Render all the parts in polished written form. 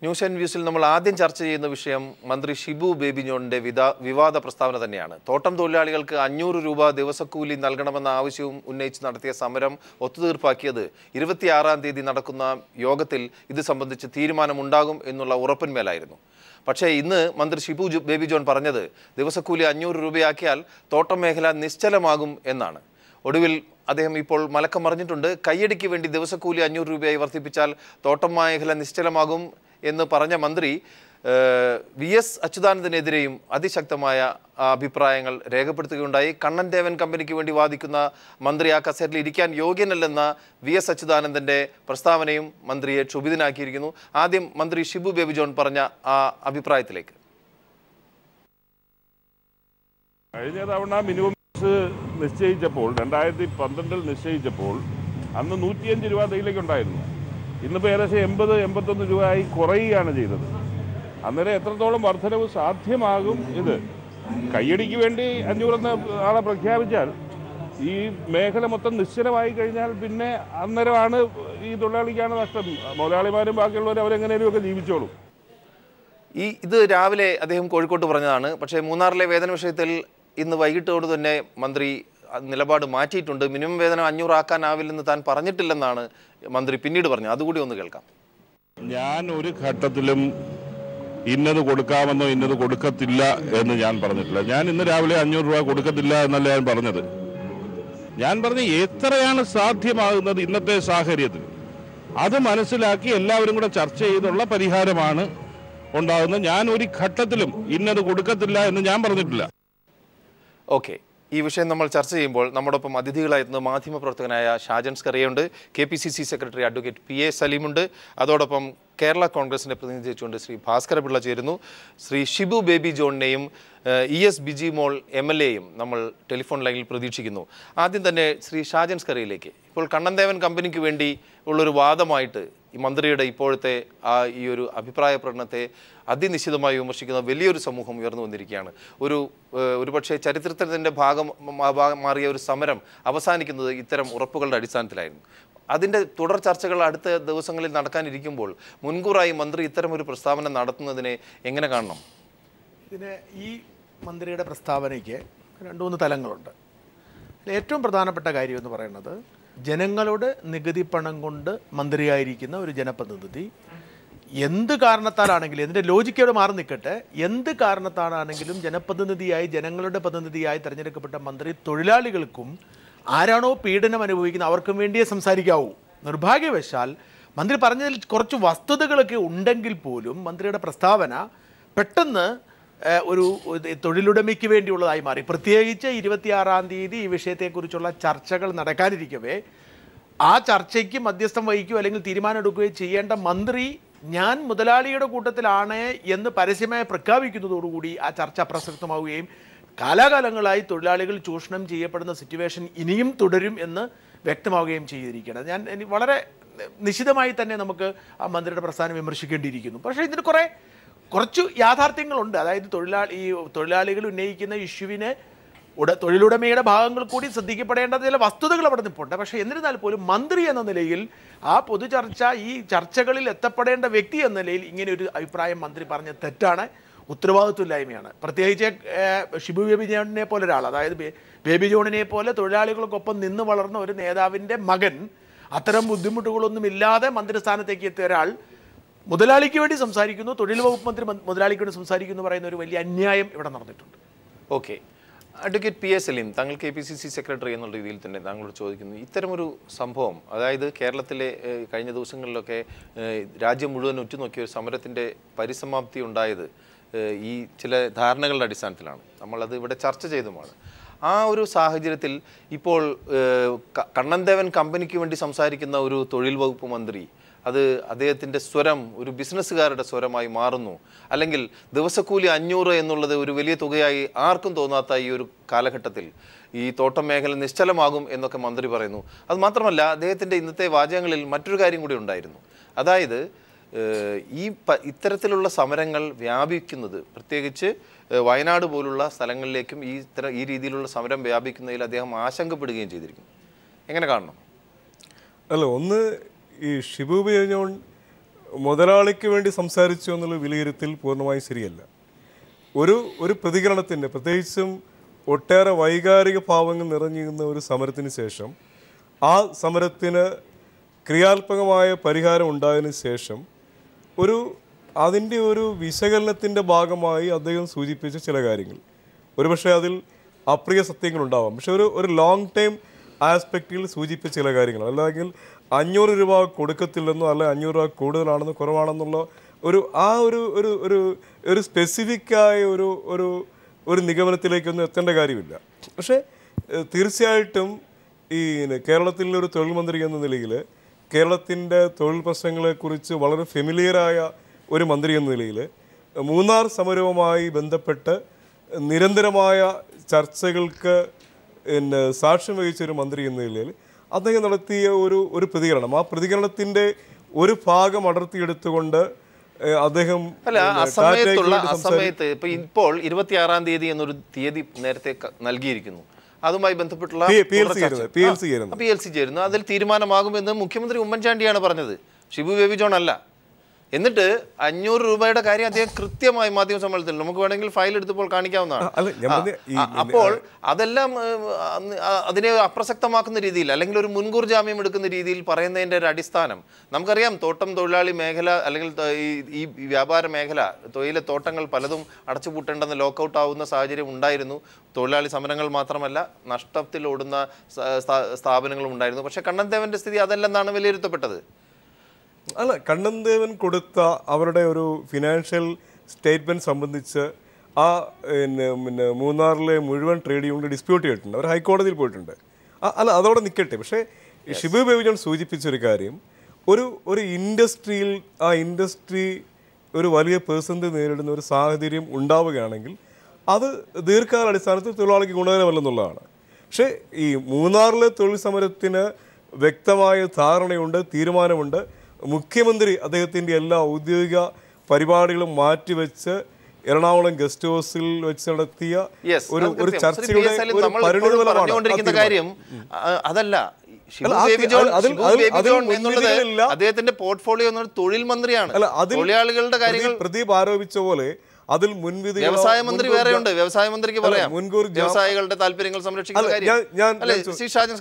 News and വ്യൂസിൽ നമ്മൾ ആദ്യം ചർച്ച ചെയ്യുന്ന വിഷയം മന്ത്രി ഷിബു ബേബി ജോണിന്റെ വിവാദ പ്രസ്താവന തന്നെയാണ്. തോട്ടം തൊഴിലാളികൾക്ക് 500 രൂപ ദിവസക്കൂലി നൽകണമെന്ന ആവശ്യവും ഉന്നയിച്ച് നടത്തിയ സമരം ഒത്തുതീർപ്പാക്കിയത് 26-ാം തീയതി നടക്കുന്ന യോഗത്തിൽ ഇത് സംബന്ധിച്ച് തീരുമാനമുണ്ടാകും എന്നുള്ള ഉറപ്പിന്മേലായിരുന്നു. പക്ഷേ ഇന്ന് മന്ത്രി ഷിബു ബേബി ജോൺ പറഞ്ഞത് ദിവസക്കൂലി 500 രൂപയാക്കിയാൽ തോട്ടം മേഖല നിശ്ചലമാകും എന്നാണ്. ഒടുവിൽ അദ്ദേഹം ഇപ്പോൾ മലക്കം പറഞ്ഞിട്ടുണ്ട്. കയ്യടിക്ക് വേണ്ടി ദിവസക്കൂലി 500 രൂപയായി വർദ്ധിപ്പിച്ചാൽ തോട്ടം മേഖല നിശ്ചലമാകും എന്ന് പറഞ്ഞ മന്ത്രി VS അച്യുതാനന്ദനെതിരെയും അതിശക്തമായ അഭിപ്രായങ്ങൾ രേഖപ്പെടുത്തുകയുണ്ടായി. കണ്ണൻ ദേവൻ കമ്പനിക്ക് വേണ്ടി വാദിക്കുന്ന മന്ത്രി ആ കസേരയിൽ ഇരിക്കാൻ യോഗ്യനല്ലെന്ന VS അച്യുതാനന്ദന്റെ പ്രസ്താവനയും മന്ത്രിയെ ക്ഷുഭിതനാക്കിയിരിക്കുന്നു. ആദ്യം മന്ത്രി ഷിബു ബേബി ജോൺ പറഞ്ഞ ആ അഭിപ്രായത്തിലേക്ക്. കഴിഞ്ഞ തവണ മിനിമം നിശ്ചയിച്ചപ്പോൾ 2012 നിശ്ചയിച്ചപ്പോൾ അന്ന് 105 രൂപ തേയിലേക്ക് ഉണ്ടായിരുന്നു. ഇന്നിപ്പോൾ ഏകദേശം 80-81 രൂപയായി കുറയുകയാണ് ചെയ്തത്. അന്നേരം എത്രത്തോളം വർധനവ് സാധ്യമാകും? ഇത് കയ്യടിക്ക് വേണ്ടി 500 ആളെ പ്രഖ്യാപിച്ചാൽ ഈ മേഖല മൊത്തം നിശ്ചലമായി കഴിഞ്ഞാൽ പിന്നെ അന്നേരമാണ് ഈ തൊഴിലാളിക്കാണ് നഷ്ടം. മുതലാളിമാരും ബാക്കിയുള്ളവരും അവരെങ്ങനെയൊക്കെ ജീവിച്ചോളും. ഇത് രാവിലെ അദ്ദേഹം കോഴിക്കോട്ട് പറഞ്ഞതാണ്. പക്ഷേ മൂന്നാറിലെ വേതന വിഷയത്തിൽ ഇന്ന് വൈകിട്ടോട് തന്നെ മന്ത്രി നിലപാട് മാറ്റിയിട്ടുണ്ട്. മിനിമം വേതനം 500 ആക്കാനാവില്ലെന്ന് താൻ പറഞ്ഞിട്ടില്ലെന്നാണ് മന്ത്രി പിന്നീട് പറഞ്ഞത്. അതുകൂടി ഒന്ന് കേൾക്കാം. ഞാൻ ഒരു ഘട്ടത്തിലും ഇന്നത് കൊടുക്കാമെന്നോ ഇന്നത് കൊടുക്കത്തില്ല എന്ന് ഞാൻ പറഞ്ഞിട്ടില്ല. ഞാൻ ഇന്ന് രാവിലെ 500 രൂപ കൊടുക്കത്തില്ല എന്നല്ല ഞാൻ പറഞ്ഞത്. ഞാൻ പറഞ്ഞ എത്രയാണ് സാധ്യമാകുന്നത് ഇന്നത്തെ സാഹചര്യത്തിൽ അത് മനസ്സിലാക്കി എല്ലാവരും കൂടെ ചർച്ച ചെയ്തുള്ള പരിഹാരമാണ് ഉണ്ടാകുന്നത്. ഞാൻ ഒരു ഘട്ടത്തിലും ഇന്നത് കൊടുക്കത്തില്ല എന്ന് ഞാൻ പറഞ്ഞിട്ടില്ല. ഓക്കെ, ഈ വിഷയം നമ്മൾ ചർച്ച ചെയ്യുമ്പോൾ നമ്മോടൊപ്പം അതിഥികളായിരുന്ന മാധ്യമപ്രവർത്തകനായ ഷാജൻ സ്കറിയുണ്ട്, KPCC സെക്രട്ടറി അഡ്വക്കേറ്റ് PA സലീമുണ്ട്, അതോടൊപ്പം കേരള കോൺഗ്രസിനെ പ്രതിനിധീകരിച്ചുകൊണ്ട് ശ്രീ ഭാസ്കര പിള്ള ചേരുന്നു. ശ്രീ ഷിബു ബേബി ജോണിനെയും ES ബിജി മോൾ MLAയും നമ്മൾ ടെലിഫോൺ ലൈനിൽ പ്രതീക്ഷിക്കുന്നു. ആദ്യം തന്നെ ശ്രീ ഷാജൻ സ്കറിയിലേക്ക്. ഇപ്പോൾ കണ്ണൻ ദേവൻ കമ്പനിക്ക് വേണ്ടി ഉള്ളൊരു വാദമായിട്ട് ഈ മന്ത്രിയുടെ ഇപ്പോഴത്തെ ഈ ഒരു അഭിപ്രായ പ്രകടനത്തെ അതിനിശ്ചിതമായി വിമർശിക്കുന്ന വലിയൊരു സമൂഹം ഉയർന്നു വന്നിരിക്കുകയാണ്. ഒരുപക്ഷെ ചരിത്രത്തിൻ്റെ ഭാഗം മാറിയ ഒരു സമരം അവസാനിക്കുന്നത് ഇത്തരം ഉറപ്പുകളുടെ അടിസ്ഥാനത്തിലായിരുന്നു. അതിൻ്റെ തുടർ ചർച്ചകൾ അടുത്ത ദിവസങ്ങളിൽ നടക്കാനിരിക്കുമ്പോൾ മുൻകൂറായി മന്ത്രി ഇത്തരം ഒരു പ്രസ്താവന നടത്തുന്നതിനെ എങ്ങനെ കാണണം? ഈ മന്ത്രിയുടെ പ്രസ്താവനയ്ക്ക് 2-3 തലങ്ങളുണ്ട്. ഏറ്റവും പ്രധാനപ്പെട്ട കാര്യം എന്ന് പറയുന്നത്, ജനങ്ങളുടെ നികുതി പണം കൊണ്ട് മന്ത്രിയായിരിക്കുന്ന ഒരു ജനപ്രതിനിധി എന്ത് കാരണത്താലാണെങ്കിലും, ഇതിൻ്റെ ലോജിക്കോട് മാറി നിൽക്കട്ടെ, എന്ത് കാരണത്താലാണെങ്കിലും ജനപ്രതിനിധിയായി, ജനങ്ങളുടെ പ്രതിനിധിയായി തിരഞ്ഞെടുക്കപ്പെട്ട മന്ത്രി തൊഴിലാളികൾക്കും ആരാണോ പീഡനം അനുഭവിക്കുന്നത് അവർക്കും വേണ്ടിയേ സംസാരിക്കാവൂ. നിർഭാഗ്യവശാൽ മന്ത്രി പറഞ്ഞതിൽ കുറച്ച് വസ്തുതകളൊക്കെ ഉണ്ടെങ്കിൽ പോലും മന്ത്രിയുടെ പ്രസ്താവന പെട്ടെന്ന് ഒരു തൊഴിലുടമയ്ക്ക് വേണ്ടിയുള്ളതായി മാറി. പ്രത്യേകിച്ച് 26-ാം തീയതി ഈ വിഷയത്തെക്കുറിച്ചുള്ള ചർച്ചകൾ നടക്കാനിരിക്കവേ ആ ചർച്ചയ്ക്ക് മധ്യസ്ഥം വഹിക്കുകയോ അല്ലെങ്കിൽ തീരുമാനം എടുക്കുകയോ ചെയ്യേണ്ട മന്ത്രി ഞാൻ മുതലാളിയുടെ കൂട്ടത്തിലാണ് എന്ന് പരസ്യമായി പ്രഖ്യാപിക്കുന്നതോടുകൂടി ആ ചർച്ച അപ്രസക്തമാവുകയും കാലാകാലങ്ങളായി തൊഴിലാളികൾ ചൂഷണം ചെയ്യപ്പെടുന്ന സിറ്റുവേഷൻ ഇനിയും തുടരും എന്ന് വ്യക്തമാവുകയും ചെയ്തിരിക്കുകയാണ്. ഞാൻ വളരെ നിശിതമായി തന്നെ നമുക്ക് ആ മന്ത്രിയുടെ പ്രസ്ഥാനം വിമർശിക്കേണ്ടിയിരിക്കുന്നു. പക്ഷേ ഇതിന് കുറച്ച് യാഥാർത്ഥ്യങ്ങളുണ്ട്. അതായത് തൊഴിലാളികൾ ഉന്നയിക്കുന്ന ഇഷ്യൂവിനെ തൊഴിലുടമയുടെ ഭാഗങ്ങൾ കൂടി ശ്രദ്ധിക്കപ്പെടേണ്ട ചില വസ്തുതകൾ അവിടെ നിൽപ്പുണ്ട്. പക്ഷേ എന്നിരുന്നാൽ പോലും മന്ത്രി എന്ന നിലയിൽ ആ പൊതുചർച്ച, ഈ ചർച്ചകളിൽ എത്തപ്പെടേണ്ട വ്യക്തി എന്ന നിലയിൽ ഇങ്ങനെ ഒരു അഭിപ്രായം മന്ത്രി പറഞ്ഞ തെറ്റാണ്, ഉത്തരവാദിത്വമില്ലായ്മയാണ്. പ്രത്യേകിച്ച് ഷിബു ബേബി ജോണിനെ പോലെ ഒരാൾ, അതായത് ബേബി ജോണിനെ പോലെ തൊഴിലാളികൾക്കൊപ്പം നിന്ന് വളർന്ന ഒരു നേതാവിൻ്റെ മകൻ അത്തരം ബുദ്ധിമുട്ടുകളൊന്നുമില്ലാതെ മന്ത്രിസ്ഥാനത്തേക്ക് എത്തിയ ഒരാൾ മുതലാളിക്ക് വേണ്ടി സംസാരിക്കുന്നു, തൊഴിൽ വകുപ്പ് മന്ത്രി മുതലാളിക്ക് വേണ്ടി സംസാരിക്കുന്നു പറയുന്ന ഒരു വലിയ അന്യായം ഇവിടെ നടന്നിട്ടുണ്ട്. ഓക്കെ, അഡ്വക്കേറ്റ് PA സലീം, താങ്കൾ KPCC സെക്രട്ടറി എന്നുള്ള രീതിയിൽ തന്നെ താങ്കളോട് ചോദിക്കുന്നു, ഇത്തരമൊരു സംഭവം, അതായത് കേരളത്തിലെ കഴിഞ്ഞ ദിവസങ്ങളിലൊക്കെ രാജ്യം മുഴുവൻ ഉറ്റുനോക്കിയ ഒരു സമരത്തിൻ്റെ പരിസമാപ്തി ഉണ്ടായത് ഈ ചില ധാരണകളുടെ അടിസ്ഥാനത്തിലാണ്. നമ്മളത് ഇവിടെ ചർച്ച ചെയ്തുമാണ്. ആ ഒരു സാഹചര്യത്തിൽ ഇപ്പോൾ കണ്ണൻ ദേവൻ കമ്പനിക്ക് വേണ്ടി സംസാരിക്കുന്ന ഒരു തൊഴിൽ വകുപ്പ് മന്ത്രി അത് അദ്ദേഹത്തിൻ്റെ സ്വരം ഒരു ബിസിനസ്സുകാരുടെ സ്വരമായി മാറുന്നു, അല്ലെങ്കിൽ ദിവസക്കൂലി 500 എന്നുള്ളത് ഒരു വലിയ തുകയായി ആർക്കും തോന്നാത്ത ഈ ഒരു കാലഘട്ടത്തിൽ ഈ തോട്ടം മേഖല നിശ്ചലമാകും എന്നൊക്കെ മന്ത്രി പറയുന്നു. അതുമാത്രമല്ല, അദ്ദേഹത്തിൻ്റെ ഇന്നത്തെ വാചകങ്ങളിൽ മറ്റൊരു കാര്യം കൂടി ഉണ്ടായിരുന്നു. അതായത് ഇത്തരത്തിലുള്ള സമരങ്ങൾ വ്യാപിക്കുന്നത്, പ്രത്യേകിച്ച് വയനാട് പോലുള്ള സ്ഥലങ്ങളിലേക്കും ഈ രീതിയിലുള്ള സമരം വ്യാപിക്കുന്നതിൽ അദ്ദേഹം ആശങ്കപ്പെടുകയും ചെയ്തിരിക്കുന്നു. എങ്ങനെ കാണണം? അല്ല, ഒന്ന് ഈ ഷിബു ബേബി ജോൺ മുതലാളിക്ക് വേണ്ടി സംസാരിച്ചു എന്നുള്ള വിലയിരുത്തൽ പൂർണ്ണമായും ശരിയല്ല. ഒരു പ്രതികരണത്തിൻ്റെ, പ്രത്യേകിച്ചും ഒട്ടേറെ വൈകാരിക ഭാവങ്ങൾ നിറഞ്ഞിരുന്ന ഒരു സമരത്തിന് ശേഷം ആ സമരത്തിന് ക്രിയാത്മകമായ പരിഹാരം ഉണ്ടായതിനു ശേഷം അതിൻ്റെ ഒരു വിശകലനത്തിൻ്റെ ഭാഗമായി അദ്ദേഹം സൂചിപ്പിച്ച ചില കാര്യങ്ങൾ, ഒരുപക്ഷെ അതിൽ അപ്രിയ സത്യങ്ങളുണ്ടാവാം, പക്ഷെ ഒരു ലോങ് ടൈം ആസ്പെക്റ്റിൽ സൂചിപ്പിച്ച ചില കാര്യങ്ങൾ, അല്ലെങ്കിൽ 500 രൂപ കൊടുക്കത്തില്ലെന്നോ അല്ലെ 500 രൂപ കൂടുതലാണെന്നോ കുറവാണെന്നുള്ള ഒരു സ്പെസിഫിക്കായ ഒരു നിഗമനത്തിലേക്കൊന്നും എത്തേണ്ട കാര്യമില്ല. പക്ഷേ തീർച്ചയായിട്ടും ഈ കേരളത്തിലൊരു തൊഴിൽ മന്ത്രി എന്ന നിലയിൽ കേരളത്തിൻ്റെ തൊഴിൽ പ്രശ്നങ്ങളെക്കുറിച്ച് വളരെ ഫെമിലിയറായ ഒരു മന്ത്രി എന്ന നിലയിൽ മൂന്നാർ സമരവുമായി ബന്ധപ്പെട്ട് നിരന്തരമായ ചർച്ചകൾക്ക് സാക്ഷ്യം വഹിച്ച ഒരു മന്ത്രി എന്ന നിലയിൽ അദ്ദേഹം നടത്തിയ ഒരു പ്രതികരണം, ആ പ്രതികരണത്തിൻ്റെ ഒരു ഭാഗം അടർത്തിയെടുത്തുകൊണ്ട് അദ്ദേഹം സമയത്ത് ഇപ്പോൾ 26-ാം തീയതി എന്നൊരു തീയതി നേരത്തെ നൽകിയിരിക്കുന്നു. അതുമായി ബന്ധപ്പെട്ടുള്ള PLC ചേരുന്നു. അതിൽ തീരുമാനമാകുമെന്ന് മുഖ്യമന്ത്രി ഉമ്മൻചാണ്ടിയാണ് പറഞ്ഞത്, ഷിബു ബേബി ജോൺ അല്ല. എന്നിട്ട് 500 രൂപയുടെ കാര്യം അദ്ദേഹം കൃത്യമായി മാധ്യമ സമ്മേളനത്തിൽ നമുക്ക് വേണമെങ്കിൽ ഫയൽ എടുത്തപ്പോൾ കാണിക്കാവുന്നതാണ്. അപ്പോൾ അതെല്ലാം അതിനെ അപ്രസക്തമാക്കുന്ന രീതിയിൽ, അല്ലെങ്കിൽ ഒരു മുൻകൂർ ജാമ്യം എടുക്കുന്ന രീതിയിൽ പറയുന്നതിൻ്റെ ഒരു അടിസ്ഥാനം നമുക്കറിയാം. തോട്ടം തൊഴിലാളി മേഖല അല്ലെങ്കിൽ ഈ വ്യാപാര മേഖല, തൊഴിലെ തോട്ടങ്ങൾ പലതും അടച്ചുപൂട്ടേണ്ടെന്ന് ലോക്കൗട്ട് ആവുന്ന സാഹചര്യം ഉണ്ടായിരുന്നു. തൊഴിലാളി സമരങ്ങൾ മാത്രമല്ല, നഷ്ടത്തിലോടുന്ന സ്ഥാപനങ്ങളും ഉണ്ടായിരുന്നു. പക്ഷേ കണ്ണൻദേവൻ്റെ സ്ഥിതി അതല്ലെന്നാണ് വിലയിരുത്തപ്പെട്ടത്. അല്ല, കണ്ണൻദേവൻ കൊടുത്ത അവരുടെ ഒരു ഫിനാൻഷ്യൽ സ്റ്റേറ്റ്മെൻറ്റ് സംബന്ധിച്ച് പിന്നെ മൂന്നാറിലെ മുഴുവൻ ട്രേഡ് യൂണിയൻ ഡിസ്പ്യൂട്ട് ചെയ്തിട്ടുണ്ട്, അവർ ഹൈക്കോടതിയിൽ പോയിട്ടുണ്ട്. അല്ല, അതോടെ നിൽക്കട്ടെ. പക്ഷേ ഷിബു ബേബി ജോൺ സൂചിപ്പിച്ചൊരു കാര്യം, ഒരു ഇൻഡസ്ട്രിയിൽ ആ ഇൻഡസ്ട്രി ഒരു വലിയ പ്രതിസന്ധി നേരിടുന്ന ഒരു സാഹചര്യം ഉണ്ടാവുകയാണെങ്കിൽ അത് ദീർഘകാലാടിസ്ഥാനത്തിൽ തൊഴിലാളിക്ക് ഗുണകരമല്ലെന്നുള്ളതാണ്. പക്ഷേ ഈ മൂന്നാറിലെ തൊഴിൽ സമരത്തിന് വ്യക്തമായ ധാരണയുണ്ട്, തീരുമാനമുണ്ട്. മുഖ്യമന്ത്രി അദ്ദേഹത്തിൻ്റെ എല്ലാ ഔദ്യോഗിക പരിപാടികളും മാറ്റിവെച്ച് എറണാകുളം ഗസ്റ്റ് ഹൗസിൽ വെച്ച് നടത്തിയ ഒരു ചർച്ചയുടെ പറഞ്ഞുകൊണ്ടിരിക്കുന്ന കാര്യം അതല്ല. അദ്ദേഹത്തിന്റെ പോർട്ട്ഫോളിയോ തൊഴിൽ മന്ത്രിയാണ്. തൊഴിലാളികളുടെ കാര്യങ്ങൾ പ്രദീപ് ആരോപിച്ച പോലെ അതിൽ മുൻവിധി വ്യവസായ മന്ത്രി വേറെയുണ്ട്. വ്യവസായ മന്ത്രിക്ക് പറയാം വ്യവസായികളുടെ താല്പര്യങ്ങൾ സംരക്ഷിക്കുന്ന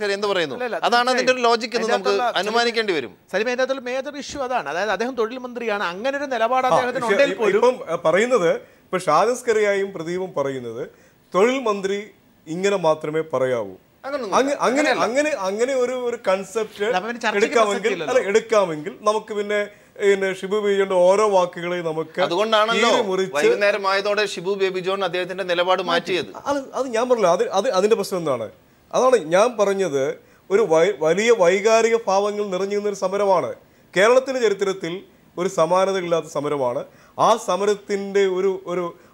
കാര്യം എന്ത് പറയുന്നു, അതാണ് അതിന്റെ ഒരു ലോജിക് എന്ന് നമുക്ക് അനുമാനിക്കേണ്ടി വരും. സലിം, മേജർ ഇഷ്യൂ അതാണ്. അതായത് അദ്ദേഹം തൊഴിൽ മന്ത്രിയാണ്, അങ്ങനെ ഒരു നിലപാട് അദ്ദേഹത്തിന് ഇപ്പം പറയുന്നത്. ഇപ്പൊ ഷാജസ്കറിയായും പ്രദീപും പറയുന്നത് തൊഴിൽ മന്ത്രി ഇങ്ങനെ മാത്രമേ പറയാവൂ. അങ്ങനെ ഒരു കൺസെപ്റ്റ് എടുക്കാമെങ്കിൽ നമുക്ക് പിന്നെ ഷിബു ബേബി ജോണിന്റെ ഓരോ വാക്കുകളെ നമുക്ക് അതുകൊണ്ടാണല്ലോ വൈകുന്നേരമായതോടെ ഷിബു ബേബി ജോൺ അദ്ദേഹത്തിന്റെ നിലപാട് മാറ്റിയത്. അത് ഞാൻ പറഞ്ഞില്ല, അതിന്റെ പ്രശ്നം എന്താണ്? അതാണ് ഞാൻ പറഞ്ഞത്. ഒരു വലിയ വൈകാരിക ഭാവങ്ങൾ നിറഞ്ഞിരുന്ന ഒരു സമരമാണ്. കേരളത്തിന്റെ ചരിത്രത്തിൽ ഒരു സമാനതയില്ലാത്ത സമരമാണ്. ആ സമരത്തിന്റെ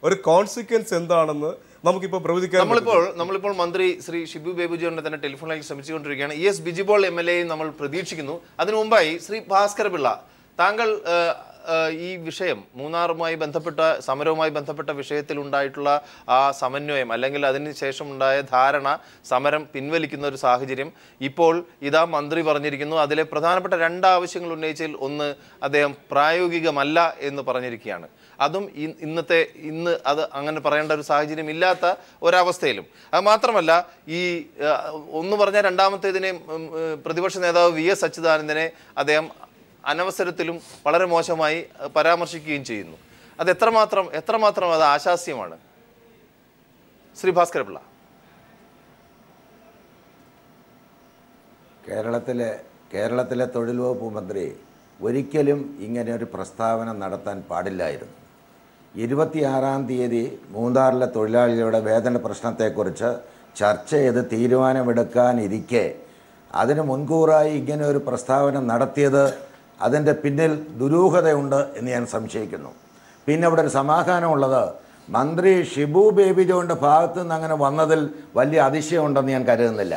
ഒരു കോൺസിക്വൻസ് എന്താണെന്ന് നമുക്കിപ്പോൾ പ്രവചിക്കാൻ. നമ്മളിപ്പോൾ മന്ത്രി ശ്രീ ഷിബു ബേബി ജോണിനെ തന്നെ ടെലിഫോണിൽ ശ്രമിച്ചുകൊണ്ടിരിക്കുകയാണ്. ES ബിജിബോൾ MLA നമ്മൾ പ്രതീക്ഷിക്കുന്നു. അതിനു മുമ്പായി ശ്രീ ഭാസ്കര പിള്ള, താങ്കൾ ഈ വിഷയം മൂന്നാറുമായി ബന്ധപ്പെട്ട സമരവുമായി ബന്ധപ്പെട്ട വിഷയത്തിൽ ഉണ്ടായിട്ടുള്ള ആ സമന്വയം അല്ലെങ്കിൽ അതിന് ശേഷം ഉണ്ടായ ധാരണ, സമരം പിൻവലിക്കുന്ന ഒരു സാഹചര്യം ഇപ്പോൾ ഇതാ മന്ത്രി പറഞ്ഞിരിക്കുന്നു. അതിലെ പ്രധാനപ്പെട്ട 2 ആവശ്യങ്ങൾ ഉന്നയിച്ചതിൽ ഒന്ന് അദ്ദേഹം പ്രായോഗികമല്ല എന്ന് പറഞ്ഞിരിക്കുകയാണ്. അതും ഇന്ന് അത് അങ്ങനെ പറയേണ്ട ഒരു സാഹചര്യം ഇല്ലാത്ത ഒരവസ്ഥയിലും. അത് മാത്രമല്ല, ഈ ഒന്ന് പറഞ്ഞാൽ രണ്ടാമത്തേതിനെ പ്രതിപക്ഷ നേതാവ് VS അച്യുതാനന്ദനെ അദ്ദേഹം അനവസരത്തിലും വളരെ മോശമായി പരാമർശിക്കുകയും ചെയ്യുന്നു. അത് എത്രമാത്രം അത് ആശാസ്യമാണ്? ശ്രീ ഭാസ്കര പിള്ള. കേരളത്തിലെ തൊഴിൽ വകുപ്പ് മന്ത്രി ഒരിക്കലും ഇങ്ങനെ ഒരു പ്രസ്താവന നടത്താൻ പാടില്ലായിരുന്നു. 26-ാം തീയതി മൂന്നാറിലെ തൊഴിലാളികളുടെ വേതന പ്രശ്നത്തെക്കുറിച്ച് ചർച്ച ചെയ്ത് തീരുമാനമെടുക്കാനിരിക്കെ അതിന് മുൻകൂറായി ഇങ്ങനെ ഒരു പ്രസ്താവന നടത്തിയത്, അതിൻ്റെ പിന്നിൽ ദുരൂഹതയുണ്ട് എന്ന് ഞാൻ സംശയിക്കുന്നു. പിന്നെ അവിടെ ഒരു സമാധാനമുള്ളത്, മന്ത്രി ഷിബു ബേബി ജോണിൻ്റെ ഭാഗത്തു നിന്ന് അങ്ങനെ വന്നതിൽ വലിയ അതിശയമുണ്ടെന്ന് ഞാൻ കരുതുന്നില്ല.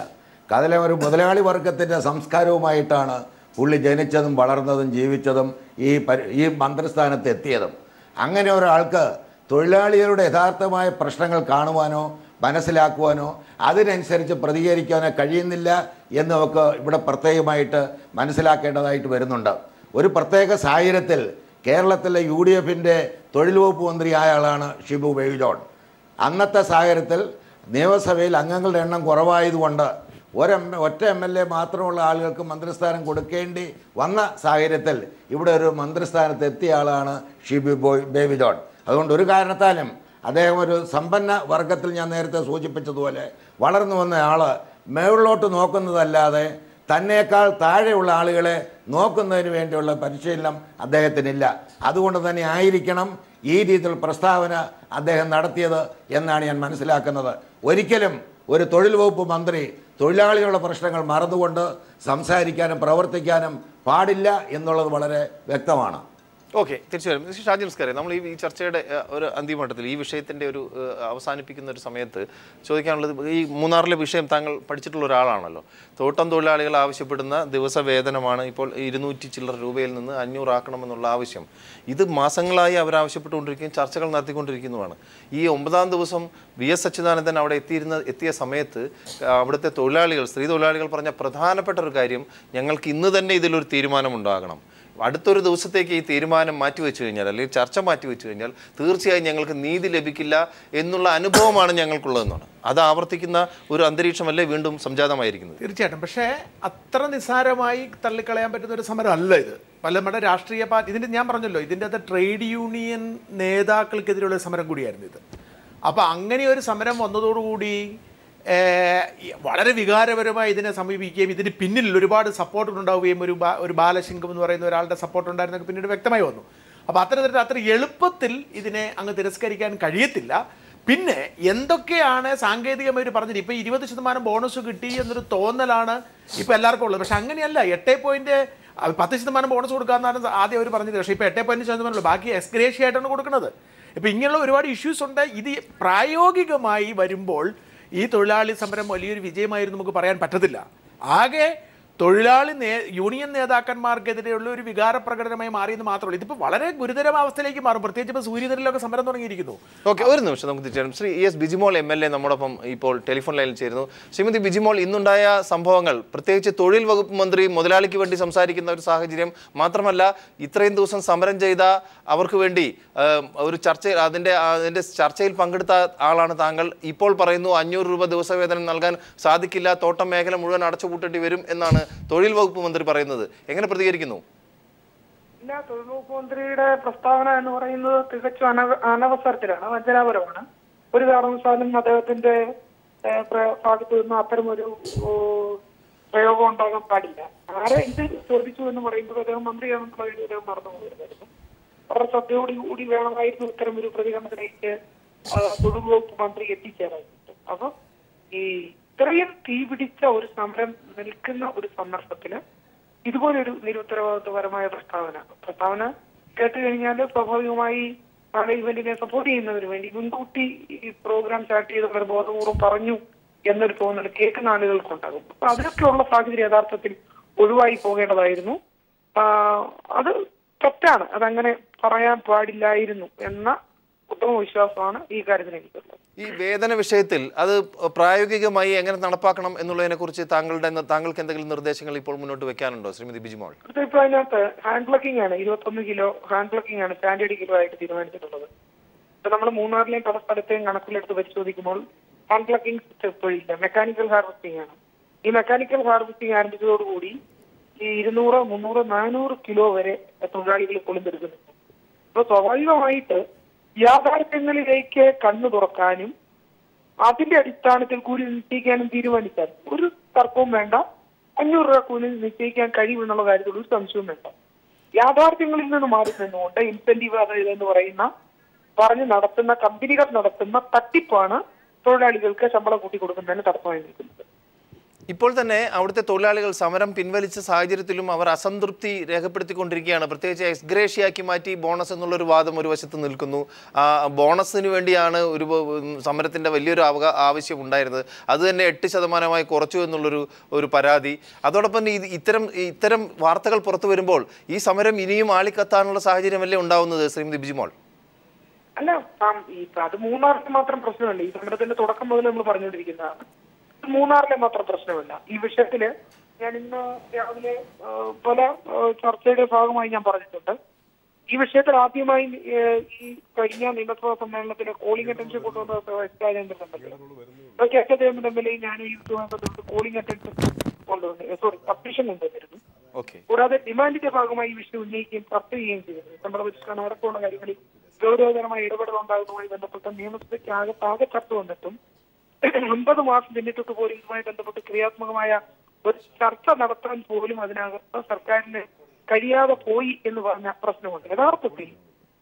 അതിലെ ഒരു മുതലാളി വർഗത്തിൻ്റെ സംസ്കാരവുമായിട്ടാണ് പുള്ളി ജനിച്ചതും വളർന്നതും ജീവിച്ചതും ഈ മന്ത്രിസ്ഥാനത്ത് എത്തിയതും. അങ്ങനെ ഒരാൾക്ക് തൊഴിലാളികളുടെ യഥാർത്ഥമായ പ്രശ്നങ്ങൾ കാണുവാനോ മനസ്സിലാക്കുവാനോ അതിനനുസരിച്ച് പ്രതികരിക്കാനോ കഴിയുന്നില്ല എന്ന് നമുക്ക് ഇവിടെ പ്രത്യേകമായിട്ട് മനസ്സിലാക്കേണ്ടതായിട്ട് വരുന്നുണ്ട്. ഒരു പ്രത്യേക സാഹചര്യത്തിൽ കേരളത്തിലെ UDFിൻ്റെ തൊഴിൽ വകുപ്പ് മന്ത്രിയായ ആളാണ് ഷിബു ബേബി ജോൺ. അന്നത്തെ സാഹചര്യത്തിൽ നിയമസഭയിൽ അംഗങ്ങളുടെ എണ്ണം കുറവായതുകൊണ്ട് ഒറ്റ MLA മാത്രമുള്ള ആളുകൾക്ക് മന്ത്രിസ്ഥാനം കൊടുക്കേണ്ടി വന്ന സാഹചര്യത്തിൽ ഇവിടെ ഒരു മന്ത്രിസ്ഥാനത്ത് എത്തിയ ആളാണ് ഷിബു ബേബി ജോൺ. അതുകൊണ്ട് ഒരു കാരണത്താലും അദ്ദേഹം ഒരു സമ്പന്ന വർഗത്തിൽ ഞാൻ നേരത്തെ സൂചിപ്പിച്ചതുപോലെ വളർന്നു വന്ന ആൾ മേളിലോട്ട് നോക്കുന്നതല്ലാതെ തന്നേക്കാൾ താഴെയുള്ള ആളുകളെ നോക്കുന്നതിന് വേണ്ടിയുള്ള പരിശീലനം അദ്ദേഹത്തിനില്ല. അതുകൊണ്ട് തന്നെ ആയിരിക്കണം ഈ രീതിയിൽ പ്രസ്താവന അദ്ദേഹം നടത്തിയത് എന്നാണ് ഞാൻ മനസ്സിലാക്കുന്നത്. ഒരിക്കലും ഒരു തൊഴിൽ വകുപ്പ് മന്ത്രി തൊഴിലാളികളുടെ പ്രശ്നങ്ങൾ മറന്നുകൊണ്ട് സംസാരിക്കാനും പ്രവർത്തിക്കാനും പാടില്ല എന്നുള്ളത് വളരെ വ്യക്തമാണ്. ഓക്കെ, തീർച്ചയായും ഷാജി നമസ്കാരം. നമ്മൾ ഈ ചർച്ചയുടെ ഒരു അന്തിമഘട്ടത്തിൽ ഈ വിഷയത്തിൻ്റെ ഒരു അവസാനിപ്പിക്കുന്ന ഒരു സമയത്ത് ചോദിക്കാനുള്ളത്, ഈ മൂന്നാറിലെ വിഷയം താങ്കൾ പഠിച്ചിട്ടുള്ള ഒരാളാണല്ലോ. തോട്ടം തൊഴിലാളികൾ ആവശ്യപ്പെടുന്ന ദിവസവേതനമാണ് ഇപ്പോൾ 200 ചില്ലറ രൂപയിൽ നിന്ന് 500 ആക്കണമെന്നുള്ള ആവശ്യം. ഇത് മാസങ്ങളായി അവരാവശ്യപ്പെട്ടുകൊണ്ടിരിക്കുകയും ചർച്ചകൾ നടത്തിക്കൊണ്ടിരിക്കുന്നതുമാണ്. ഈ 9ാം ദിവസം VS അച്യുതാനന്ദൻ അവിടെ എത്തിയ സമയത്ത് അവിടുത്തെ തൊഴിലാളികൾ, സ്ത്രീ തൊഴിലാളികൾ പറഞ്ഞ പ്രധാനപ്പെട്ട ഒരു കാര്യം, ഞങ്ങൾക്ക് ഇന്ന് തന്നെ ഇതിലൊരു തീരുമാനമുണ്ടാകണം. അടുത്തൊരു ദിവസത്തേക്ക് ഈ തീരുമാനം മാറ്റിവെച്ചു കഴിഞ്ഞാൽ, അല്ലെങ്കിൽ ചർച്ച മാറ്റിവെച്ചു കഴിഞ്ഞാൽ തീർച്ചയായും ഞങ്ങൾക്ക് നീതി ലഭിക്കില്ല എന്നുള്ള അനുഭവമാണ് ഞങ്ങൾക്കുള്ളതെന്നാണ്. അത് ആവർത്തിക്കുന്ന ഒരു അന്തരീക്ഷമല്ലേ വീണ്ടും സംജാതമായിരിക്കുന്നത്? തീർച്ചയായിട്ടും. പക്ഷേ അത്ര നിസ്സാരമായി തള്ളിക്കളയാൻ പറ്റുന്ന ഒരു സമരം അല്ല ഇത്. പല നമ്മുടെ രാഷ്ട്രീയ പാർട്ടി, ഇതിൻ്റെ ഞാൻ പറഞ്ഞല്ലോ, ഇതിൻ്റെ അകത്ത് ട്രേഡ് യൂണിയൻ നേതാക്കൾക്കെതിരെയുള്ള സമരം കൂടിയായിരുന്നു ഇത്. അപ്പോൾ അങ്ങനെ ഒരു സമരം വന്നതോടുകൂടി വളരെ വികാരപരമായി ഇതിനെ സമീപിക്കുകയും ഇതിന് പിന്നിൽ ഒരുപാട് സപ്പോർട്ടുണ്ടാവുകയും ഒരു ബാലശിങ്കം എന്ന് പറയുന്ന ഒരാളുടെ സപ്പോർട്ട് ഉണ്ടായിരുന്നൊക്കെ പിന്നീട് വ്യക്തമായി വന്നു. അപ്പോൾ അത്തരത്തിൽ അത്ര എളുപ്പത്തിൽ ഇതിനെ അങ്ങ് തിരസ്കരിക്കാൻ കഴിയത്തില്ല. പിന്നെ എന്തൊക്കെയാണ് സാങ്കേതികമായി പറഞ്ഞത്, ഇപ്പോൾ 20% ബോണസ് കിട്ടി എന്നൊരു തോന്നലാണ് ഇപ്പോൾ എല്ലാവർക്കും ഉള്ളത്. പക്ഷെ അങ്ങനെയല്ല. 10% ബോണസ് കൊടുക്കാമെന്നാണ് ആദ്യം അവർ പറഞ്ഞത്. പക്ഷേ ഇപ്പോൾ 8.5% ബാക്കി എക്സ്ഗ്രേഷ്യ ആയിട്ടാണ് കൊടുക്കുന്നത്. ഇപ്പോൾ ഇങ്ങനെയുള്ള ഒരുപാട് ഇഷ്യൂസ് ഉണ്ട്. ഇത് പ്രായോഗികമായി വരുമ്പോൾ ഈ തൊഴിലാളി സമരം വലിയൊരു വിജയമായിരുന്നു നമുക്ക് പറയാൻ പറ്റത്തില്ല. ആകെ തൊഴിലാളി യൂണിയൻ നേതാക്കന്മാർക്കെതിരെയുള്ള ഒരു വികാര പ്രകടനമായി മാറിയെന്ന് മാത്രമല്ല, ഇതിപ്പോൾ വളരെ ഗുരുതരമാവസ്ഥയിലേക്ക് മാറും. പ്രത്യേകിച്ച് ഇപ്പോൾ സൂര്യനെല്ലിലൊക്കെ സമരം തുടങ്ങിയിരിക്കുന്നു. ഓക്കെ, ഒരു നിമിഷം നമുക്ക് തിരിച്ചറിയാം. ശ്രീ ES ബിജിമോൾ MLA നമ്മോടൊപ്പം ഇപ്പോൾ ടെലിഫോൺ ലൈനിൽ ചേരുന്നു. ശ്രീമതി ബിജിമോൾ, ഇന്നുണ്ടായ സംഭവങ്ങൾ, പ്രത്യേകിച്ച് തൊഴിൽ വകുപ്പ് മന്ത്രി മുതലാളിക്ക് വേണ്ടി സംസാരിക്കുന്ന ഒരു സാഹചര്യം മാത്രമല്ല, ഇത്രയും ദിവസം സമരം ചെയ്ത അവർക്ക് വേണ്ടി ഒരു അതിൻ്റെ ചർച്ചയിൽ പങ്കെടുത്ത ആളാണ് താങ്കൾ. ഇപ്പോൾ പറയുന്നു 500 രൂപ ദിവസവേതനം നൽകാൻ സാധിക്കില്ല, തോട്ടം മേഖല മുഴുവൻ അടച്ചുപൂട്ടേണ്ടി വരും എന്നാണ് തൊഴിൽ വകുപ്പ് മന്ത്രി പറയുന്നത്. എങ്ങനെ പ്രതികരിക്കുന്നു? ഇല്ല, തൊഴിൽ വകുപ്പ് മന്ത്രിയുടെ പ്രസ്താവന എന്ന് പറയുന്നത് തികച്ചും അനവസരത്തിലാണ്, വഞ്ചനാപരമാണ്. ഒരു കാരണവശാലും അദ്ദേഹത്തിന്റെ ഭാഗത്തു നിന്ന് അത്തരമൊരു പ്രയോഗം ഉണ്ടാകാൻ പാടില്ല. ആരെ ഇത് ചോദിച്ചു എന്ന് പറയുമ്പോൾ അദ്ദേഹം മന്ത്രിയാണെന്നുള്ള കാര്യം അദ്ദേഹം മറന്നു പോകരുതായിരുന്നു. വളരെ ശ്രദ്ധയോടുകൂടി വേണമായിരുന്നു ഇത്തരം ഒരു പ്രതികരണത്തിലേക്ക് തൊഴിൽ വകുപ്പ് മന്ത്രി എത്തിച്ചേരായിരുന്നു. അപ്പൊ ഈ ഇത്രയും തീപിടിച്ച ഒരു സമരം നിൽക്കുന്ന ഒരു സന്ദർഭത്തില് ഇതുപോലൊരു നിരുത്തരവാദിത്വപരമായ പ്രസ്താവന കേട്ട് കഴിഞ്ഞാൽ സ്വാഭാവികമായി മാനേജ്മെന്റിനെ സപ്പോർട്ട് ചെയ്യുന്നതിന് വേണ്ടി മുൻകൂട്ടി ഈ പ്രോഗ്രാം സ്റ്റാർട്ട് ചെയ്തവർ ബോധപൂർവ്വം പറഞ്ഞു എന്നൊരു തോന്നൽ കേൾക്കുന്ന ആളുകൾക്കുണ്ടാകും. അപ്പൊ അതിനൊക്കെയുള്ള സാഹചര്യം യഥാർത്ഥത്തിൽ ഒഴിവായി പോകേണ്ടതായിരുന്നു. അത് തെറ്റാണ്, അതങ്ങനെ പറയാൻ പാടില്ലായിരുന്നു എന്ന ഉത്തമ വിശ്വാസമാണ് ഈ കാര്യത്തിന് എനിക്കുള്ളത്. ഈ വേതന വിഷയത്തിൽ അത് പ്രായോഗികമായി എങ്ങനെ നടപ്പാക്കണം എന്നുള്ളതിനെ കുറിച്ച് താങ്കൾക്ക് എന്തെങ്കിലും നിർദ്ദേശങ്ങൾ ഇപ്പോൾ മുന്നോട്ട് വെക്കാനുണ്ടോ ശ്രീമതി ബിജിമോൾ? ഇപ്പൊ അതിനകത്ത് ഹാൻഡ് പ്ലക്കിംഗ് ആണ്, 21 കിലോ ഹാൻഡ് പ്ലക്കിംഗ് ആണ് സ്റ്റാൻഡേർഡ് കിലോ ആയിട്ട് തീരുമാനിച്ചിട്ടുള്ളത്. ഇപ്പൊ നമ്മൾ മൂന്നാറിലെയും പല സ്ഥലത്തെയും കണക്കിലെടുത്ത് പരിശോധിക്കുമ്പോൾ ഹാൻഡ് പ്ലക്കിംഗ് സിസ്റ്റം ഇപ്പോഴില്ല, മെക്കാനിക്കൽ ഹാർവെസ്റ്റിംഗ് ആണ്. ഈ മെക്കാനിക്കൽ ഹാർവെസ്റ്റിംഗ് ആരംഭിച്ചതോടുകൂടി ഈ 200, 300, 400 കിലോ വരെ തൊഴിലാളികൾ കൊളുന്തെടുക്കുന്നുണ്ട്. അപ്പൊ സ്വാഭാവികമായിട്ട് യാഥാർത്ഥ്യങ്ങളിലേക്ക് കണ്ണു തുറക്കാനും അതിന്റെ അടിസ്ഥാനത്തിൽ കൂലി നിശ്ചയിക്കാനും തീരുമാനിച്ചാൽ ഒരു തർക്കവും വേണ്ട. 500 രൂപ കൂലി നിശ്ചയിക്കാൻ കഴിയുമെന്നുള്ള കാര്യത്തിൽ ഒരു സംശയവും വേണ്ട. യാഥാർത്ഥ്യങ്ങളിൽ നിന്ന് മാറി നിന്നുകൊണ്ട് ഇൻസെന്റീവ് അതായത് എന്ന് പറയുന്ന പറഞ്ഞ് നടത്തുന്ന കമ്പനികൾ നടത്തുന്ന തട്ടിപ്പാണ് തൊഴിലാളികൾക്ക് ശമ്പളം കൂട്ടി കൊടുക്കുന്നതിന് തടസ്സമായി നിൽക്കുന്നത്. ഇപ്പോൾ തന്നെ അവിടുത്തെ തൊഴിലാളികൾ സമരം പിൻവലിച്ച സാഹചര്യത്തിലും അവർ അസംതൃപ്തി രേഖപ്പെടുത്തിക്കൊണ്ടിരിക്കുകയാണ്. പ്രത്യേകിച്ച് എക്സ്ഗ്രേഷ്യാക്കി മാറ്റി ബോണസ് എന്നുള്ളൊരു വാദം ഒരു വശത്ത് നിൽക്കുന്നു. ബോണസിന് വേണ്ടിയാണ് ഒരു സമരത്തിൻ്റെ വലിയൊരു ആവശ്യം ഉണ്ടായിരുന്നത്, അത് തന്നെ 8% കുറച്ചു എന്നുള്ളൊരു പരാതി. അതോടൊപ്പം ഇത്തരം വാർത്തകൾ പുറത്തു വരുമ്പോൾ ഈ സമരം ഇനിയും ആളിക്കത്താനുള്ള സാഹചര്യമല്ലേ ഉണ്ടാവുന്നത് ശ്രീമതി ബിജിമോൾ? അല്ല, അത് മൂന്നാറിലെ മാത്രം പ്രശ്നമല്ല. ഈ സമരത്തിന്റെ തുടക്കം മുതൽ നമ്മൾ പറഞ്ഞുകൊണ്ടിരിക്കുന്നതാണ്. മൂന്നാറിലെ മാത്രം പ്രശ്നമല്ല. ഈ വിഷയത്തില് ഞാൻ ഇന്ന് രാവിലെ പല ചർച്ചയുടെ ഭാഗമായി ഞാൻ പറഞ്ഞിട്ടുണ്ട്. ഈ വിഷയത്തിൽ ആദ്യമായി ഈ കഴിഞ്ഞ നിയമസഭാ സമ്മേളനത്തിലെ കോളിംഗ് അറ്റൻഷൻ കൊണ്ടുവന്ന രാജേന്ദ്രൻ എം എൽ എ ഞാൻ ഈ വിഷയവുമായി ബന്ധപ്പെട്ട് കോളിംഗ് അറ്റൻഷൻ സബ്മിഷൻ കൊണ്ടുവന്നിരുന്നു. കൂടാതെ ഡിമാൻഡിന്റെ ഭാഗമായി ഈ വിഷയം ഉന്നയിക്കുകയും ചർച്ച ചെയ്യുകയും ചെയ്തിരുന്നു. ശമ്പള പരിഷ്കരണം അടക്കമുള്ള കാര്യങ്ങളിൽ ഗൗരവതരമായ ഇടപെടൽ ഉണ്ടാകുന്നതുമായി ബന്ധപ്പെട്ട് നിയമസഭയ്ക്ക് ആകെ ചർച്ച വന്നിട്ടും 9 മാസം പിന്നിട്ടിട്ട് പോലും ഇതുമായി ബന്ധപ്പെട്ട് ക്രിയാത്മകമായ ഒരു ചർച്ച നടത്താൻ പോലും അതിനകത്ത് സർക്കാരിന് കഴിയാതെ പോയി എന്ന് പറഞ്ഞ പ്രശ്നമുണ്ട്. യഥാർത്ഥത്തിൽ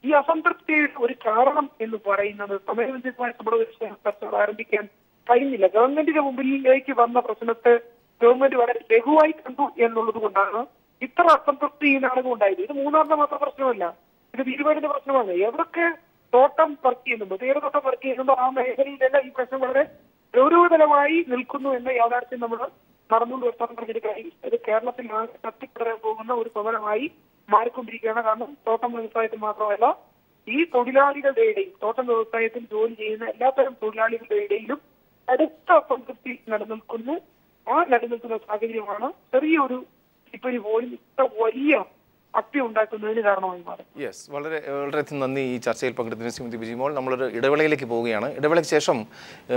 ഈ അസംതൃപ്തിയുടെ ഒരു കാരണം എന്ന് പറയുന്നത് സമയബന്ധിതമായ ശമ്പള പരിഷ്കരണ ചർച്ചകൾ ആരംഭിക്കാൻ കഴിഞ്ഞില്ല. ഗവൺമെന്റിന്റെ മുമ്പിലേക്ക് വന്ന പ്രശ്നത്തെ ഗവൺമെന്റ് വളരെ ലഘുവായി കണ്ടു എന്നുള്ളത് കൊണ്ടാണ് ഇത്ര അസംതൃപ്തി ഈ നാളുകൾ ഉണ്ടായത്. ഇത് മൂന്നാറിന്റെ മാത്രം പ്രശ്നമല്ല, ഇത് വീടുപാടിന്റെ പ്രശ്നമാണ്. എവിടൊക്കെ തോട്ടം വർക്ക് ചെയ്യുന്നുണ്ടോ, തേയിലത്തോട്ടം വർക്ക് ചെയ്യുന്നുണ്ടോ ആ മേഖലയിലെല്ലാം ഈ പ്രശ്നം വളരെ ഗൗരവതരമായി നിൽക്കുന്നു എന്ന യാഥാർത്ഥ്യം നമ്മൾ നടന്നുകൊണ്ട് വരുത്താൻ പറഞ്ഞൊരു കാര്യം. ഇത് കേരളത്തിൽ കത്തിപ്പിടരാൻ പോകുന്ന ഒരു സമരമായി മാറിക്കൊണ്ടിരിക്കുകയാണ്. കാരണം തോട്ടം വ്യവസായത്തിൽ മാത്രമല്ല ഈ തൊഴിലാളികളുടെ ഇടയിൽ, തോട്ടം വ്യവസായത്തിൽ ജോലി ചെയ്യുന്ന എല്ലാത്തരം തൊഴിലാളികളുടെ ഇടയിലും അടുത്ത അസംതൃപ്തി നിലനിൽക്കുന്നു. ആ നിലനിൽക്കുന്ന സാഹചര്യമാണ് ചെറിയൊരു ഇപ്പരി പോലും ഇത്ര വലിയ അപ്പി ഉണ്ടാക്കുന്നതിന് കാരണമായി മാറും. യെസ്, വളരെയധികം നന്ദി ഈ ചർച്ചയിൽ പങ്കെടുത്തതിന് ശ്രീമതി ബിജിമോൾ. നമ്മളൊരു ഇടവേളയിലേക്ക് പോവുകയാണ്. ഇടവേളയ്ക്ക് ശേഷം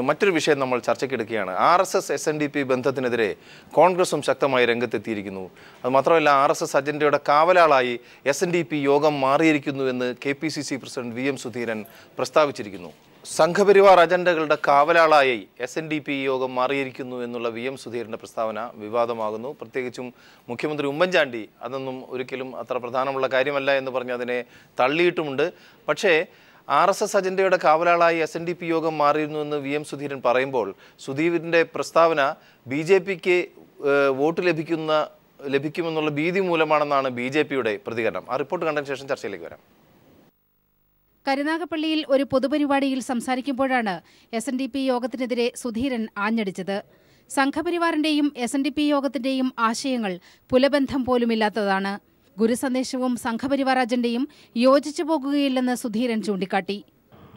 മറ്റൊരു വിഷയം നമ്മൾ ചർച്ചയ്ക്കെടുക്കുകയാണ്. RSS SNDP ബന്ധത്തിനെതിരെ കോൺഗ്രസും ശക്തമായി രംഗത്തെത്തിയിരിക്കുന്നു. അതുമാത്രമല്ല, RSS അജണ്ടയുടെ കാവലാളായി SNDP യോഗം മാറിയിരിക്കുന്നു എന്ന് KPCC പ്രസിഡന്റ് VM സുധീരൻ പ്രസ്താവിച്ചിരിക്കുന്നു. സംഘപരിവാർ അജണ്ടകളുടെ കാവലാളായി SNDP യോഗം മാറിയിരിക്കുന്നു എന്നുള്ള VM സുധീരൻ്റെ പ്രസ്താവന വിവാദമാകുന്നു. പ്രത്യേകിച്ചും മുഖ്യമന്ത്രി ഉമ്മൻചാണ്ടി അതൊന്നും ഒരിക്കലും അത്ര പ്രധാനമുള്ള കാര്യമല്ല എന്ന് പറഞ്ഞ് അതിനെ തള്ളിയിട്ടുമുണ്ട്. പക്ഷേ RSS അജണ്ടയുടെ കാവലാളായി SNDP യോഗം മാറിയിരുന്നു എന്ന് VM സുധീരൻ പറയുമ്പോൾ സുധീരൻ്റെ പ്രസ്താവന BJPക്ക് വോട്ട് ലഭിക്കുമെന്നുള്ള ഭീതി മൂലമാണെന്നാണ് BJPയുടെ പ്രതികരണം. ആ റിപ്പോർട്ട് കണ്ടതിന് ശേഷം ചർച്ചയിലേക്ക് വരാം. കരുനാഗപ്പള്ളിയിൽ ഒരു പൊതുപരിപാടിയിൽ സംസാരിക്കുമ്പോഴാണ് SNDP യോഗത്തിനെതിരെ സുധീരൻ ആഞ്ഞടിച്ചത്. സംഘപരിവാറിന്റെയും SNDP യോഗത്തിന്റെയും ആശയങ്ങൾ പുലബന്ധം പോലുമില്ലാത്തതാണ്. ഗുരുസന്ദേശവും സംഘപരിവാർ അജണ്ടയും യോജിച്ചു പോകുകയില്ലെന്ന് സുധീരൻ ചൂണ്ടിക്കാട്ടി.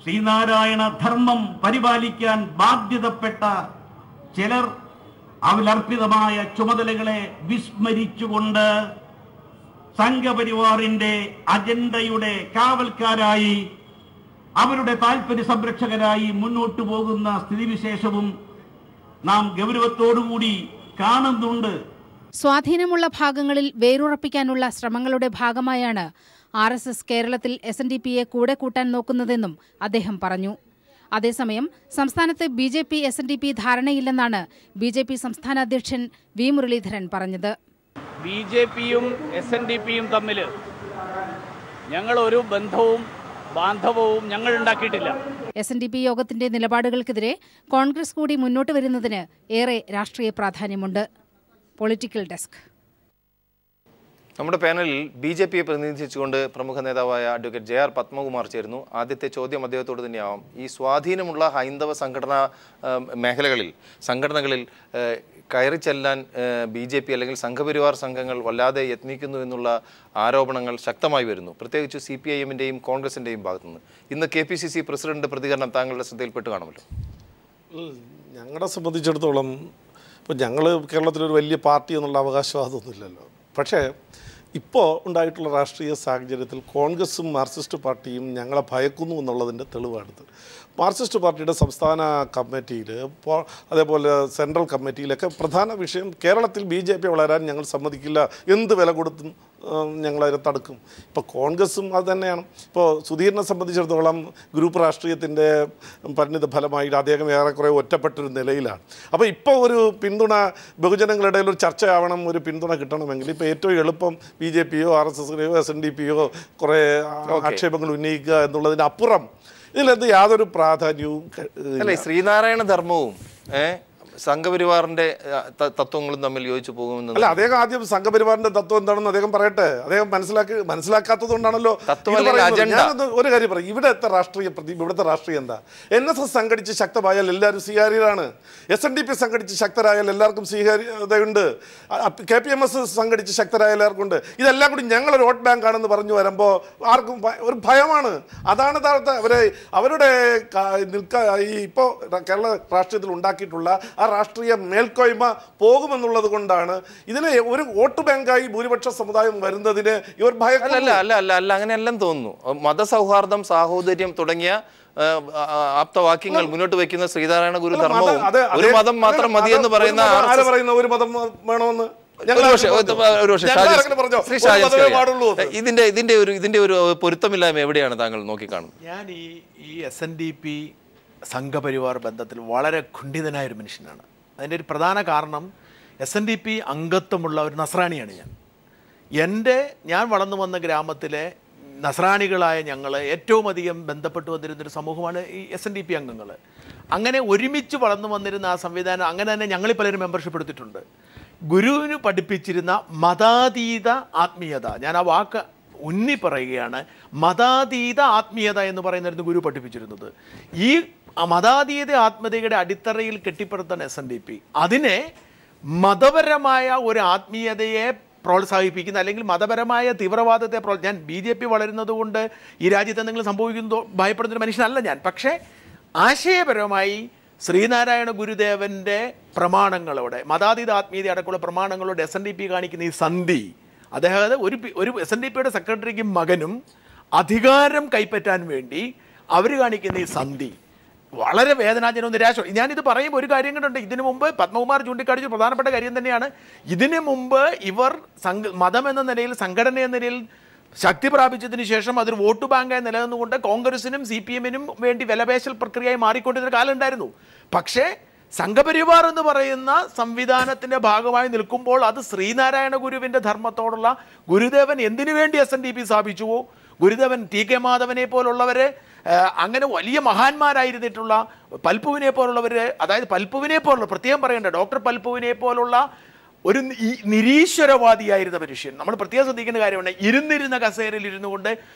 ശ്രീനാരായണ ധർമ്മം പരിപാലിക്കാൻ ബാധ്യതപ്പെട്ട ചിലർ അവലർപ്പിതമായ ചുമതലകളെ വിസ്മരിച്ചുകൊണ്ട് സംഘപരിവാറിന്റെ അജണ്ടയുടെ കാവൽക്കാരായി, അവരുടെ താൽപര്യ സംരക്ഷകരായി മുന്നോട്ടു പോകുന്ന സ്ഥിതിവിശേഷവും നാം ഗൗരവത്തോടുകൂടി കാണുന്നുണ്ട്. സ്വാധീനമുള്ള ഭാഗങ്ങളിൽ വേരുറപ്പിക്കാനുള്ള ശ്രമങ്ങളുടെ ഭാഗമായാണ് RSS കേരളത്തിൽ SNDPയെ കൂടെ കൂട്ടാൻ നോക്കുന്നതെന്നും അദ്ദേഹം പറഞ്ഞു. അതേസമയം സംസ്ഥാനത്ത് BJP SNDP ധാരണയില്ലെന്നാണ് BJP സംസ്ഥാന അധ്യക്ഷൻ V മുരളീധരൻ പറഞ്ഞത്. BJPയും SNDPയും തമ്മിൽ ഞങ്ങൾ ഒരു ബാന്ധവവും ഞങ്ങൾ ഉണ്ടാക്കിയിട്ടില്ല. SNDP യോഗത്തിന്റെ നിലപാടുകൾക്കെതിരെ കോൺഗ്രസ് കൂടി മുന്നോട്ട് വരുന്നതിന് ഏറെ രാഷ്ട്രീയ പ്രാധാന്യമുണ്ട്. Political desk. നമ്മുടെ പാനലിൽ BJPയെ പ്രതിനിധീകരിച്ചുകൊണ്ട് പ്രമുഖ നേതാവായ അഡ്വക്കേറ്റ് JR പത്മകുമാർ ചേരുന്നു. ആദ്യത്തെ ചോദ്യം അദ്ദേഹത്തോട് തന്നെയാവാം. ഈ സ്വാധീനമുള്ള ഹൈന്ദവ സംഘടനകളിൽ കയറി ചെല്ലാൻ BJP അല്ലെങ്കിൽ സംഘപരിവാർ സംഘങ്ങൾ വല്ലാതെ യത്നിക്കുന്നു എന്നുള്ള ആരോപണങ്ങൾ ശക്തമായി വരുന്നു, പ്രത്യേകിച്ച് CPIMന്റെയും കോൺഗ്രസിൻ്റെയും ഭാഗത്തുനിന്ന്. ഇന്ന് KPCC പ്രസിഡന്റ് പ്രതികരണം താങ്കളുടെ ശ്രദ്ധയിൽപ്പെട്ട് കാണുമല്ലോ. ഞങ്ങളെ സംബന്ധിച്ചിടത്തോളം ഇപ്പോൾ ഞങ്ങൾ കേരളത്തിലൊരു വലിയ പാർട്ടി എന്നുള്ള അവകാശവാദമൊന്നുമില്ലല്ലോ. പക്ഷേ ഇപ്പോൾ ഉണ്ടായിട്ടുള്ള രാഷ്ട്രീയ സാഹചര്യത്തിൽ കോൺഗ്രസും മാർക്സിസ്റ്റ് പാർട്ടിയും ഞങ്ങളെ ഭയക്കുന്നു എന്നുള്ളതിൻ്റെ തെളിവാണിത്. മാർക്സിസ്റ്റ് പാർട്ടിയുടെ സംസ്ഥാന കമ്മിറ്റിയിൽ അതേപോലെ സെൻട്രൽ കമ്മിറ്റിയിലൊക്കെ പ്രധാന വിഷയം കേരളത്തിൽ BJP വളരാൻ ഞങ്ങൾ സമ്മതിക്കില്ല, എന്ത് വില കൊടുത്തും ഞങ്ങളതിനെ തടുക്കും. ഇപ്പോൾ കോൺഗ്രസും അത് തന്നെയാണ്. ഇപ്പോൾ സുധീരനെ സംബന്ധിച്ചിടത്തോളം ഗ്രൂപ്പ് രാഷ്ട്രീയത്തിൻ്റെ പരിണിത ഫലമായിട്ട് അദ്ദേഹം ഏറെക്കുറെ ഒറ്റപ്പെട്ടൊരു നിലയിലാണ്. അപ്പോൾ ഇപ്പോൾ ഒരു പിന്തുണ ബഹുജനങ്ങളുടെ ഇടയിൽ ഒരു ചർച്ചയാവണം, ഒരു പിന്തുണ കിട്ടണമെങ്കിൽ ഇപ്പോൾ ഏറ്റവും എളുപ്പം BJPയോ RSSയോ SNDPയോ കുറേ ആക്ഷേപങ്ങൾ ഉന്നയിക്കുക എന്നുള്ളതിന് അപ്പുറം ഇതിലെന്ത് യാതൊരു പ്രാധാന്യവും അല്ലേ. ശ്രീനാരായണ ധർമ്മവും സംഘപരിവാറിന്റെ തത്വങ്ങളും തമ്മിൽ യോജിച്ചു പോകുമെന്ന് അല്ല. അദ്ദേഹം ആദ്യം സംഘപരിവാറിന്റെ തത്വം എന്താണെന്ന് അദ്ദേഹം പറയട്ടെ. അദ്ദേഹം മനസ്സിലാക്കാത്തത് കൊണ്ടാണല്ലോ. ഞാനൊന്ന് ഒരു കാര്യം പറയും. ഇവിടുത്തെ രാഷ്ട്രീയം എന്താ? NSS സംഘടിച്ച് ശക്തമായാൽ എല്ലാവരും സ്വീകാര്യരാണ്. SNDP സംഘടിച്ച് ശക്തരായാൽ എല്ലാവർക്കും സ്വീകാര്യതയുണ്ട്. KPMS സംഘടിച്ച് ശക്തരായ എല്ലാവർക്കും ഉണ്ട്. ഇതെല്ലാം കൂടി ഞങ്ങളൊരു വോട്ട് ബാങ്ക് ആണെന്ന് പറഞ്ഞു വരുമ്പോൾ ആർക്കും ഒരു ഭയമാണ്. അതാണ് അവരുടെ ഈ ഇപ്പോൾ കേരള രാഷ്ട്രീയത്തിൽ ഉണ്ടാക്കിയിട്ടുള്ള ആ രാഷ്ട്രീയ മേൽക്കോയ്മ പോകുമെന്നുള്ളത് കൊണ്ടാണ് ഇതിനെ ഒരു വോട്ട് ബാങ്കായി ഭൂരിപക്ഷ സമുദായം വരുന്നതിന് ഇവർ അല്ല അല്ല അല്ല അല്ല അങ്ങനെയല്ലെന്ന് തോന്നുന്നു. മതസൗഹാർദ്ദം, സാഹോദര്യം തുടങ്ങിയ ആപ്തവാക്യങ്ങൾ മുന്നോട്ട് വെക്കുന്ന ശ്രീനാരായണ ഗുരു ധർമ്മവും ഒരു മതം മാത്രം മതിയെന്ന് പറയുന്ന ഒരു മതം വേണമെന്ന് ഇതിന്റെ ഒരു പൊരുത്തമില്ലായ്മ എവിടെയാണ് താങ്കൾ നോക്കിക്കാണുന്നത്? ഞാൻ ഈ SNDP സംഘപരിവാർ ബന്ധത്തിൽ വളരെ ഖണ്ഡിതനായൊരു മനുഷ്യനാണ്. അതിൻ്റെ ഒരു പ്രധാന കാരണം SNDP അംഗത്വമുള്ള ഒരു നസ്രാണിയാണ് ഞാൻ വളർന്നു വന്ന ഗ്രാമത്തിലെ നസ്രാണികളായ ഞങ്ങൾ ഏറ്റവും അധികം ബന്ധപ്പെട്ടു വന്നിരുന്നൊരു സമൂഹമാണ് ഈ SNDP അംഗങ്ങൾ. അങ്ങനെ ഒരുമിച്ച് വളർന്നു വന്നിരുന്ന ആ സംവിധാനം അങ്ങനെ തന്നെ ഞങ്ങളിൽ പലരും മെമ്പർഷിപ്പ് എടുത്തിട്ടുണ്ട്. ഗുരുവിന് പഠിപ്പിച്ചിരുന്ന മതാതീത ആത്മീയത, ഞാൻ ആ വാക്ക് ഉന്നി പറയുകയാണ്, മതാതീത ആത്മീയത എന്ന് പറയുന്നതായിരുന്നു ഗുരു പഠിപ്പിച്ചിരുന്നത്. ഈ മതാതീത ആത്മീയതയുടെ അടിത്തറയിൽ കെട്ടിപ്പടുത്താണ് SNDP. അതിനെ മതപരമായ ഒരു ആത്മീയതയെ പ്രോത്സാഹിപ്പിക്കുന്ന അല്ലെങ്കിൽ മതപരമായ തീവ്രവാദത്തെ ഞാൻ BJP വളരുന്നത് കൊണ്ട് ഈ രാജ്യത്ത് എന്തെങ്കിലും സംഭവിക്കുന്നതോ ഭയപ്പെടുന്നൊരു മനുഷ്യനല്ല ഞാൻ. പക്ഷേ ആശയപരമായി ശ്രീനാരായണ ഗുരുദേവൻ്റെ പ്രമാണങ്ങളോടെ, മതാതീത ആത്മീയത അടക്കമുള്ള പ്രമാണങ്ങളോട് SNDP കാണിക്കുന്ന ഈ സന്ധി, അതായത് ഒരു SNDPയുടെ സെക്രട്ടറിക്കും മകനും അധികാരം കൈപ്പറ്റാൻ വേണ്ടി അവർ കാണിക്കുന്ന ഈ സന്ധി വളരെ വേദനാജനവും നിരാശ. ഞാനിത് പറയുമ്പോൾ ഒരു കാര്യം കണ്ടുണ്ട്. ഇതിനു മുമ്പ് പത്മകുമാർ ചൂണ്ടിക്കാണിച്ച പ്രധാനപ്പെട്ട കാര്യം തന്നെയാണ്. ഇതിനു മുമ്പ് ഇവർ മതം എന്ന നിലയിൽ, സംഘടന എന്ന നിലയിൽ ശക്തി പ്രാപിച്ചതിന് ശേഷം അതൊരു വോട്ട് ബാങ്കായി നിലനിന്നുകൊണ്ട് കോൺഗ്രസിനും CPM-നും വേണ്ടി വിലപേശൽ പ്രക്രിയയായി മാറിക്കൊണ്ടിരുന്ന കാലം ഉണ്ടായിരുന്നു. പക്ഷേ സംഘപരിവാർ എന്ന് പറയുന്ന സംവിധാനത്തിൻ്റെ ഭാഗമായി നിൽക്കുമ്പോൾ അത് ശ്രീനാരായണ ഗുരുവിൻ്റെ ധർമ്മത്തോടുള്ള ഗുരുദേവൻ എന്തിനു വേണ്ടി SNDP സ്ഥാപിച്ചുവോ, ഗുരുദേവൻ TK മാധവനെ പോലുള്ളവരെ, അങ്ങനെ വലിയ മഹാന്മാരായിരുന്നിട്ടുള്ള പൽപ്പുവിനെ പോലുള്ളവർ, അതായത് പൽപ്പുവിനെ പോലുള്ള, പ്രത്യേകം പറയേണ്ട ഡോക്ടർ പൽപ്പുവിനെ പോലുള്ള ഒരു നിരീശ്വരവാദിയായിരുന്ന മനുഷ്യൻ, നമ്മൾ പ്രത്യേകം ശ്രദ്ധിക്കേണ്ട കാര്യമാണ്. ഇരുന്നിരുന്ന കസേരയിൽ ഇരുന്നു കൊണ്ട്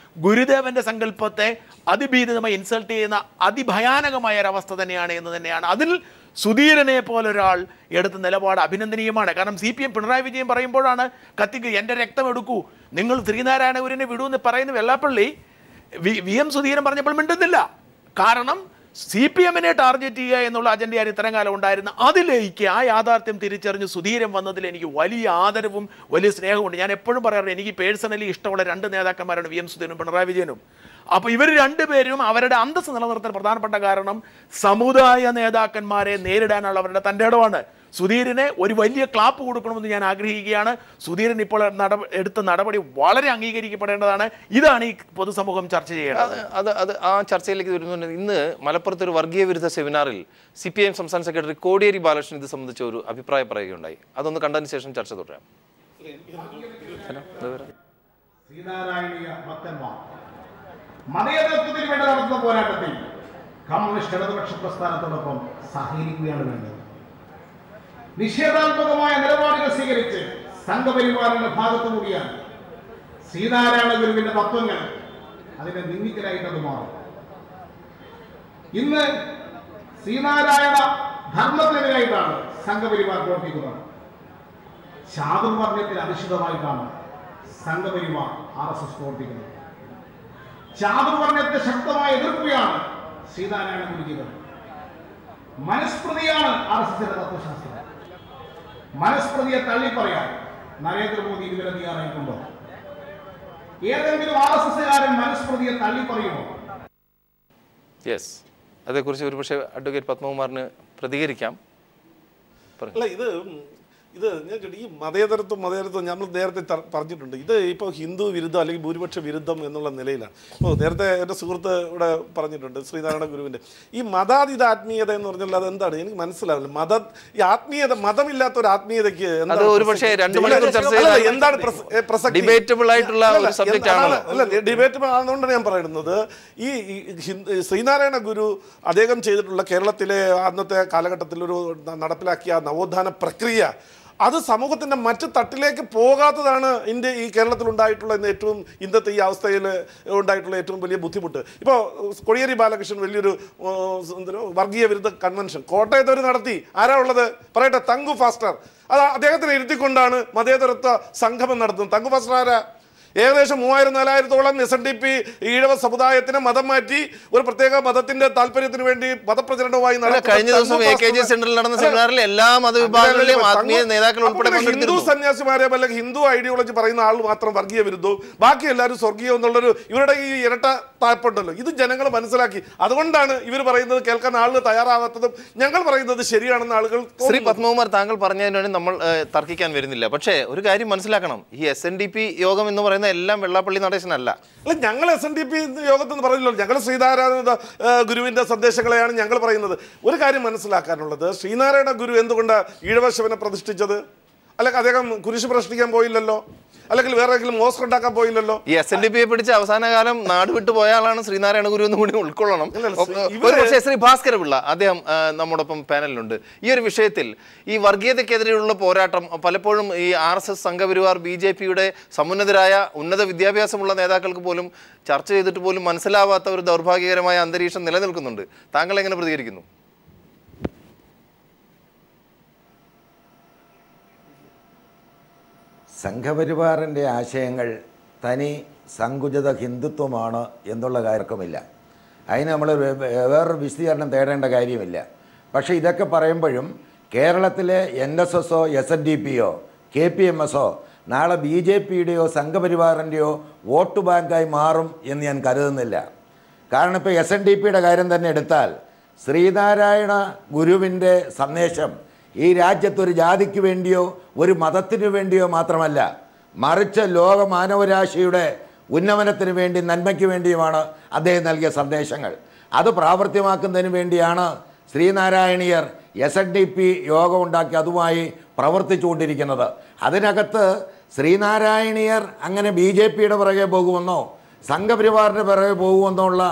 ഗുരുദേവൻ്റെ സങ്കല്പത്തെ അതിഭീതിതമായി ഇൻസൾട്ട് ചെയ്യുന്ന അതിഭയാനകമായ ഒരവസ്ഥ തന്നെയാണ് എന്ന് തന്നെയാണ്. അതിൽ സുധീരനെ പോലൊരാൾ എടുത്ത നിലപാട് അഭിനന്ദനീയമാണ്. കാരണം CPM പിണറായി വിജയൻ പറയുമ്പോഴാണ് കത്തിക്ക് എൻ്റെ രക്തം എടുക്കൂ, നിങ്ങൾ ശ്രീനാരായണ ഗുരുവിനെ വിടൂ എന്ന് പറയുന്ന വെള്ളാപ്പള്ളി VM സുധീരൻ പറഞ്ഞപ്പോൾ മിണ്ടുന്നില്ല. കാരണം CPM-നെ ടാർഗറ്റ് ചെയ്യുക എന്നുള്ള അജണ്ടയാണ് ഇത്രയും കാലം ഉണ്ടായിരുന്ന. അതിലേക്ക് ആ യാഥാർത്ഥ്യം തിരിച്ചറിഞ്ഞ് സുധീരൻ വന്നതിൽ എനിക്ക് വലിയ ആദരവും വലിയ സ്നേഹമുണ്ട്. ഞാൻ എപ്പോഴും പറയാറുണ്ട്, എനിക്ക് പേഴ്സണലി ഇഷ്ടമുള്ള 2 നേതാക്കന്മാരാണ് VM സുധീരനും പിണറായി വിജയനും. അപ്പോൾ ഇവർ രണ്ടുപേരും അവരുടെ അന്തസ്സ് നിലനിർത്താൻ പ്രധാനപ്പെട്ട കാരണം സമുദായ നേതാക്കന്മാരെ നേരിടാനുള്ള അവരുടെ തൻ്റെ ഇടമാണ്. സുധീരനെ ഒരു വലിയ ക്ലാപ്പ് കൊടുക്കണമെന്ന് ഞാൻ ആഗ്രഹിക്കുകയാണ്. സുധീരൻ ഇപ്പോൾ എടുത്ത നടപടി വളരെ അംഗീകരിക്കപ്പെടേണ്ടതാണ്. ഇതാണ് ഈ പൊതുസമൂഹം ചർച്ച ചെയ്യേണ്ടത്. അത് ആ ചർച്ചയിലേക്ക് വരുന്നുണ്ട്. ഇന്ന് മലപ്പുറത്ത് ഒരു വർഗീയ വിരുദ്ധ സെമിനാറിൽ CPM സംസ്ഥാന സെക്രട്ടറി കോടിയേരി ബാലകൃഷ്ണൻ ഇത് സംബന്ധിച്ച ഒരു അഭിപ്രായം പറയുകയുണ്ടായി. അതൊന്ന് കണ്ടതിന് ശേഷം ചർച്ച തുടരാം. ശ്രീനാരായണീയ ഭക്തന്മാർ മതേതരത്വത്തിന് വേണ്ടി നടത്തുന്ന പോരാട്ടത്തിൽ കമ്മ്യൂണിസ്റ്റ് ഇടതുപക്ഷ പ്രസ്ഥാനത്തോടൊപ്പം സഹകരിക്കുകയാണ് വേണ്ടത്. നിഷേധാത്മകമായ നിലപാടുകൾ സ്വീകരിച്ച് സംഘപരിവാറിന്റെ ഭാഗത്തു കൂടിയാണ് ശ്രീനാരായണ ഗുരുവിന്റെ തത്വങ്ങൾ അതിന്റെ നിന്ദിക്കലായിട്ടത് മാറും. ഇന്ന് ശ്രീനാരായണ ധർമ്മത്തിനെതിരായിട്ടാണ് സംഘപരിവാർ പ്രവർത്തിക്കുന്നത്. ചാതുർവർണ്ണത്തിൽ അധിഷ്ഠിതമായിട്ടാണ് സംഘപരിവാർ RSS പ്രവർത്തിക്കുന്നത്. ചാതുർവർണ്ണത്തെ ശക്തമായി എതിർക്കുകയാണ് ശ്രീനാരായണ ഗുരുജികൾ. മനുസ്മൃതിയാണ് RSSന്റെ തത്വശാസ്ത്രം. മനുസ്മൃതിയെ തള്ളിപ്പറയാൻ നരേന്ദ്രമോദി ഇതുവരെ തയ്യാറായിട്ടുണ്ടോ? ഏതെങ്കിലും RSSകാരൻ മനുസ്മൃതിയെ തള്ളിപ്പറയുമോ? യെസ്, അതേക്കുറിച്ച് ഒരുപക്ഷെ അഡ്വക്കേറ്റ് പത്മകുമാറിന് പ്രതികരിക്കാം. അല്ല, ഇത് ഞാൻ ഈ മതേതരത്വം നമ്മൾ നേരത്തെ പറഞ്ഞിട്ടുണ്ട്. ഇത് ഇപ്പോൾ ഹിന്ദു വിരുദ്ധം അല്ലെങ്കിൽ ഭൂരിപക്ഷ വിരുദ്ധം എന്നുള്ള നിലയിലാണ്. ഇപ്പോൾ നേരത്തെ എൻ്റെ സുഹൃത്ത് ഇവിടെ പറഞ്ഞിട്ടുണ്ട് ശ്രീനാരായണ ഗുരുവിൻ്റെ ഈ മതാതീത ആത്മീയത എന്ന് പറഞ്ഞാൽ അതെന്താണ് എനിക്ക് മനസ്സിലാവില്ല. ഈ ആത്മീയത, മതമില്ലാത്ത ഒരു ആത്മീയതയ്ക്ക് എന്താണ് പ്രസക്തി? ഡിബേറ്റബിൾ ആണെന്നുകൊണ്ടാണ് ഞാൻ പറയുന്നത്. ഈ ശ്രീനാരായണ ഗുരു അദ്ദേഹം ചെയ്തിട്ടുള്ള കേരളത്തിലെ അന്നത്തെ കാലഘട്ടത്തിൽ ഒരു നടപ്പിലാക്കിയ നവോത്ഥാന പ്രക്രിയ അത് സമൂഹത്തിൻ്റെ മറ്റു തട്ടിലേക്ക് പോകാത്തതാണ് ഈ കേരളത്തിൽ ഉണ്ടായിട്ടുള്ള ഏറ്റവും ഇന്നത്തെ ഈ അവസ്ഥയിൽ ഉണ്ടായിട്ടുള്ള ഏറ്റവും വലിയ ബുദ്ധിമുട്ട്. ഇപ്പോൾ കോടിയേരി ബാലകൃഷ്ണൻ വലിയൊരു വർഗീയ വിരുദ്ധ കൺവെൻഷൻ കോട്ടയത്ത് അവർ നടത്തി. ആരാ ഉള്ളത് പറയട്ടെ? തങ്കു ഫാസ്റ്റർ. അത് അദ്ദേഹത്തിനെ ഇരുത്തിക്കൊണ്ടാണ് മതേതരത്വ സംഗമം നടത്തുന്നത്. തങ്കു ഫാസ്റ്റർ ആരാ? ഏകദേശം 3000-4000-ഓളം SNDP ഈഴവ സമുദായത്തിന് മതം മാറ്റി ഒരു പ്രത്യേക മതത്തിന്റെ താല്പര്യത്തിന് വേണ്ടി മതപ്രചരണവുമായി കഴിഞ്ഞ ദിവസം AKG സെന്ററിൽ നടന്ന സെമിനാറിൽ എല്ലാ മതവിഭാഗങ്ങളിലെയും ആത്മീയ നേതാക്കൾ ഉൾപ്പെടെ ഹിന്ദു സന്യാസിമാരെ അല്ലെങ്കിൽ ഹിന്ദു ഐഡിയോളജി പറയുന്ന ആൾ മാത്രം വർഗീയ വിരുദ്ധവും ബാക്കി എല്ലാവരും സ്വർഗീയം എന്നുള്ളൊരു ഇവരുടെ ഈ ഇരട്ട താല്പര്യമുണ്ടല്ലോ. ഇത് ജനങ്ങൾ മനസ്സിലാക്കി. അതുകൊണ്ടാണ് ഇവർ പറയുന്നത് കേൾക്കാൻ ആളുകൾ തയ്യാറാകാത്തതും ഞങ്ങൾ പറയുന്നത് ശരിയാണെന്ന് ആളുകൾ. ശ്രീ പത്മകുമാർ, താങ്കൾ പറഞ്ഞതിന് വേണ്ടി നമ്മൾ തർക്കിക്കാൻ വരുന്നില്ല. പക്ഷേ ഒരു കാര്യം മനസ്സിലാക്കണം, ഈ SNDP യോഗം എന്ന് പറയുന്ന എല്ലാം വെള്ളാപ്പള്ളി നടേശനല്ല. അല്ല, ഞങ്ങൾ SNDP യോഗത്തെന്ന് പറഞ്ഞില്ലല്ലോ. ഞങ്ങൾ ശ്രീനാരായണ ഗുരുവിന്റെ സന്ദേശങ്ങളെയാണ് ഞങ്ങൾ പറയുന്നത്. ഒരു കാര്യം മനസ്സിലാക്കാനുള്ളത്, ശ്രീനാരായണ ഗുരു എന്തുകൊണ്ടാണ് ഈഴവശവനെ പ്രതിഷ്ഠിച്ചത്? അല്ലെങ്കിൽ അദ്ദേഹം കുരിശ് പ്രശ്നിക്കാൻ പോയില്ലല്ലോ, അല്ലെങ്കിൽ വേറെ ഏതെങ്കിലും മോസ്ക് ഉണ്ടാക്കാൻ പോയില്ലല്ലോ. ഈ SNDPയെ പിടിച്ച അവസാന കാലം നാട് വിട്ടു പോയ ആളാണ് ശ്രീനാരായണ ഗുരു എന്ന് കൂടി ഉൾക്കൊള്ളണം. പക്ഷേ ശ്രീ ഭാസ്കര പിള്ള അദ്ദേഹം നമ്മോടൊപ്പം പാനലിലുണ്ട്. ഈ ഒരു വിഷയത്തിൽ ഈ വർഗീയതയ്ക്കെതിരെയുള്ള പോരാട്ടം പലപ്പോഴും ഈ RSS സംഘപരിവാർ BJPയുടെ സമുന്നതരായ ഉന്നത വിദ്യാഭ്യാസമുള്ള നേതാക്കൾക്ക് പോലും ചർച്ച ചെയ്തിട്ട് പോലും മനസ്സിലാവാത്ത ഒരു ദൗർഭാഗ്യകരമായ അന്തരീക്ഷം നിലനിൽക്കുന്നുണ്ട്. താങ്കൾ എങ്ങനെ പ്രതികരിക്കുന്നു? സംഘപരിവാറിൻ്റെ ആശയങ്ങൾ തനി സങ്കുചിത ഹിന്ദുത്വമാണ് എന്നുള്ള കാര്യമില്ല. അതിന് നമ്മൾ വേറൊരു വിശദീകരണം തേടേണ്ട കാര്യമില്ല. പക്ഷേ ഇതൊക്കെ പറയുമ്പോഴും കേരളത്തിലെ NSSO SNDPയോ KPMSO നാളെ BJPയുടെയോ സംഘപരിവാറിൻ്റെയോ വോട്ട് ബാങ്കായി മാറും എന്ന് ഞാൻ കരുതുന്നില്ല. കാരണം ഇപ്പോൾ SNDPയുടെ കാര്യം തന്നെ എടുത്താൽ ശ്രീനാരായണ ഗുരുവിൻ്റെ സന്ദേശം ഈ രാജ്യത്തൊരു ജാതിക്ക് വേണ്ടിയോ ഒരു മതത്തിനു വേണ്ടിയോ മാത്രമല്ല, മറിച്ച് ലോക മാനവരാശിയുടെ ഉന്നമനത്തിന് വേണ്ടി നന്മയ്ക്ക് വേണ്ടിയുമാണ് അദ്ദേഹം നൽകിയ സന്ദേശങ്ങൾ. അത് പ്രാവർത്തികമാക്കുന്നതിന് വേണ്ടിയാണ് ശ്രീനാരായണീയർ SNDP യോഗം ഉണ്ടാക്കി അതുമായി പ്രവർത്തിച്ചുകൊണ്ടിരിക്കുന്നത്. അതിനകത്ത് ശ്രീനാരായണീയർ അങ്ങനെ BJPയുടെ പിറകെ പോകുമെന്നോ സംഘപരിവാറിൻ്റെ പിറകെ പോകുമെന്നോ ഉള്ള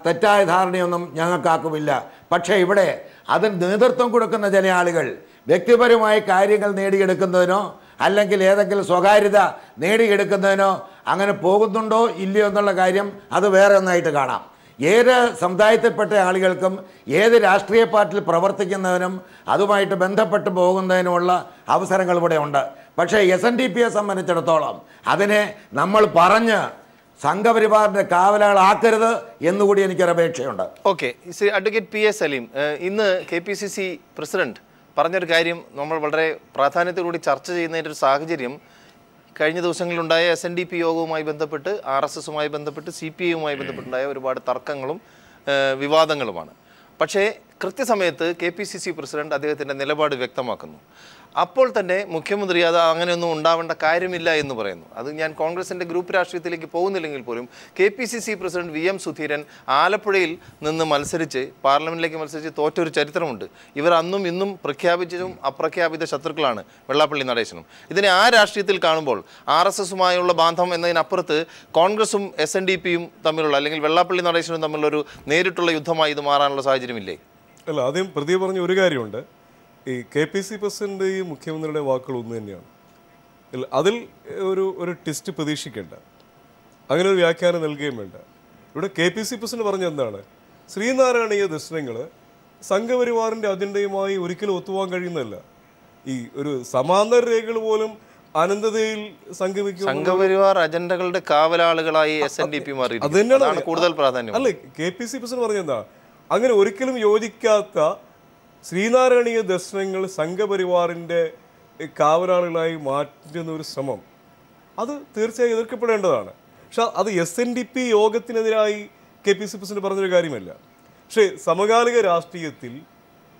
തെറ്റായ ധാരണയൊന്നും ഞങ്ങൾക്കാക്കുമില്ല. പക്ഷേ ഇവിടെ അതിന് നേതൃത്വം കൊടുക്കുന്ന ചില ആളുകൾ വ്യക്തിപരമായ കാര്യങ്ങൾ നേടിയെടുക്കുന്നതിനോ അല്ലെങ്കിൽ ഏതെങ്കിലും സ്വകാര്യത നേടിയെടുക്കുന്നതിനോ അങ്ങനെ പോകുന്നുണ്ടോ ഇല്ലയോ എന്നുള്ള കാര്യം അത് വേറെ ഒന്നായിട്ട് കാണാം. ഏത് സമുദായത്തിൽപ്പെട്ട ആളുകൾക്കും ഏത് രാഷ്ട്രീയ പാർട്ടിയിൽ പ്രവർത്തിക്കുന്നതിനും അതുമായിട്ട് ബന്ധപ്പെട്ട് പോകുന്നതിനുമുള്ള അവസരങ്ങൾ ഇവിടെ ഉണ്ട്. പക്ഷേ SNDPയെ സംബന്ധിച്ചിടത്തോളം അതിനെ നമ്മൾ പറഞ്ഞ് സംഘപരിവാറിന്റെ കാവലാളാക്കരുത് എന്നുകൂടി എനിക്കൊരു അപേക്ഷയുണ്ട്. Okay, Shri advocate PS Saleem, ഇന്ന് KPCC പ്രസിഡന്റ് പറഞ്ഞൊരു കാര്യം നമ്മൾ വളരെ പ്രാധാന്യത്തോടുകൂടി ചർച്ച ചെയ്യുന്നതിൻ്റെ ഒരു സാഹചര്യം കഴിഞ്ഞ ദിവസങ്ങളിലുണ്ടായ SNDP യോഗവുമായി ബന്ധപ്പെട്ട് RSSുമായി ബന്ധപ്പെട്ട് CPIയുമായി ബന്ധപ്പെട്ടുണ്ടായ ഒരുപാട് തർക്കങ്ങളും വിവാദങ്ങളുമാണ്. പക്ഷേ കൃത്യസമയത്ത് KPCC പ്രസിഡന്റ് അദ്ദേഹത്തിൻ്റെ നിലപാട് വ്യക്തമാക്കുന്നു. അപ്പോൾ തന്നെ മുഖ്യമന്ത്രി അത് അങ്ങനെയൊന്നും ഉണ്ടാവേണ്ട കാര്യമില്ല എന്ന് പറയുന്നു. അത് ഞാൻ കോൺഗ്രസിൻ്റെ ഗ്രൂപ്പ് രാഷ്ട്രീയത്തിലേക്ക് പോകുന്നില്ലെങ്കിൽ പോലും KPCC പ്രസിഡന്റ് VM സുധീരൻ ആലപ്പുഴയിൽ നിന്ന് മത്സരിച്ച് പാർലമെൻറ്റിലേക്ക് മത്സരിച്ച് തോറ്റൊരു ചരിത്രമുണ്ട്. ഇവർ അന്നും ഇന്നും പ്രഖ്യാപിച്ചതും അപ്രഖ്യാപിത ശത്രുക്കളാണ് വെള്ളാപ്പള്ളി നടേശനും. ഇതിനെ ആ രാഷ്ട്രീയത്തിൽ കാണുമ്പോൾ RSSുമായുള്ള ബാന്ധം എന്നതിനപ്പുറത്ത് കോൺഗ്രസും SNDPയും തമ്മിലുള്ള അല്ലെങ്കിൽ വെള്ളാപ്പള്ളി നടേശനും തമ്മിലുള്ളൊരു നേരിട്ടുള്ള യുദ്ധമായി ഇത് മാറാനുള്ള സാഹചര്യമില്ലേ? അല്ല, ആദ്യം പ്രതി പറഞ്ഞ ഒരു കാര്യമുണ്ട്. ഈ KPCC പ്രസിഡന്റ് ഈ മുഖ്യമന്ത്രിയുടെ വാക്കുകൾ ഒന്ന് തന്നെയാണ്. അതിൽ ഒരു ടെസ്റ്റ് പ്രതീക്ഷിക്കേണ്ട, അങ്ങനെ ഒരു വ്യാഖ്യാനം നൽകുകയും വേണ്ട. ഇവിടെ KPCC പ്രസിഡന്റ് പറഞ്ഞ എന്താണ്, ശ്രീനാരായണീയ ദർശനങ്ങൾ സംഘപരിവാറിൻ്റെ അജണ്ടയുമായി ഒരിക്കലും ഒത്തുപോകാൻ കഴിയുന്നതല്ല. ഈ ഒരു സമാന്തര രേഖകൾ പോലും അനന്തതയിൽ സംഗമിക്കും. സംഘപരിവാർ അജണ്ടകളുടെ കാവലാളുകളായി SNDP മാറി. അത് തന്നെയാണ് കൂടുതൽ പ്രാധാന്യം. അല്ലേ, KPCC പ്രസിഡന്റ് പറഞ്ഞ എന്താ, അങ്ങനെ ഒരിക്കലും യോജിക്കാത്ത ശ്രീനാരായണീയ ദർശനങ്ങൾ സംഘപരിവാറിൻ്റെ കാവലാളുകളായി മാറ്റുന്ന ഒരു ശ്രമം അത് തീർച്ചയായും എതിർക്കപ്പെടേണ്ടതാണ്. പക്ഷെ അത് SNDP യോഗത്തിനെതിരായി KPCC പ്രസിഡന്റ് പറഞ്ഞൊരു കാര്യമല്ല. പക്ഷേ സമകാലിക രാഷ്ട്രീയത്തിൽ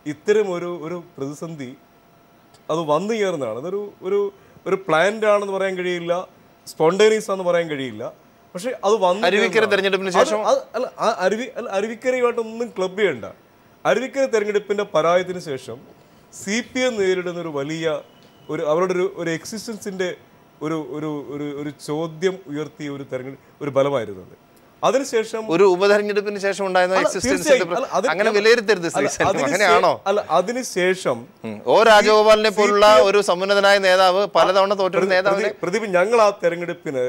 ഇത്തരം ഒരു പ്രതിസന്ധി അത് വന്നു ചേർന്നതാണ്. അതൊരു ഒരു പ്ലാൻഡ് ആണെന്ന് പറയാൻ കഴിയില്ല, സ്പോണ്ടേനിയസ് ആണെന്ന് പറയാൻ കഴിയില്ല. പക്ഷെ അത് വന്നു അരുവിക്കര തെരഞ്ഞെടുപ്പിന് ശേഷം അരുവിക്കരയുമായിട്ടൊന്നും ക്ലബ് ചെയ്യണ്ട. അരുവിക്കര തെരഞ്ഞെടുപ്പിൻ്റെ പരാജയത്തിന് ശേഷം CPM നേരിടുന്ന ഒരു വലിയ അവരുടെ ഒരു എക്സിസ്റ്റൻസിൻ്റെ ഒരു ചോദ്യം ഉയർത്തിയ ഒരു തെരഞ്ഞെടുപ്പ് ഒരു ബലമായിരുന്നു അത്. അതിനുശേഷം ഒരു ഉപതെരഞ്ഞെടുപ്പിന് ശേഷം അങ്ങനെ വിലയിരുത്തരുത്. അങ്ങനെയാണോ? അല്ല, അതിനുശേഷം രാജഗോപാലിനെ പോലുള്ള ഒരു സമുന്നതനായ നേതാവ് പലതവണ തോറ്റൊരു നേതാവിനെ പ്രദീപ്, ഞങ്ങൾ ആ തെരഞ്ഞെടുപ്പിന്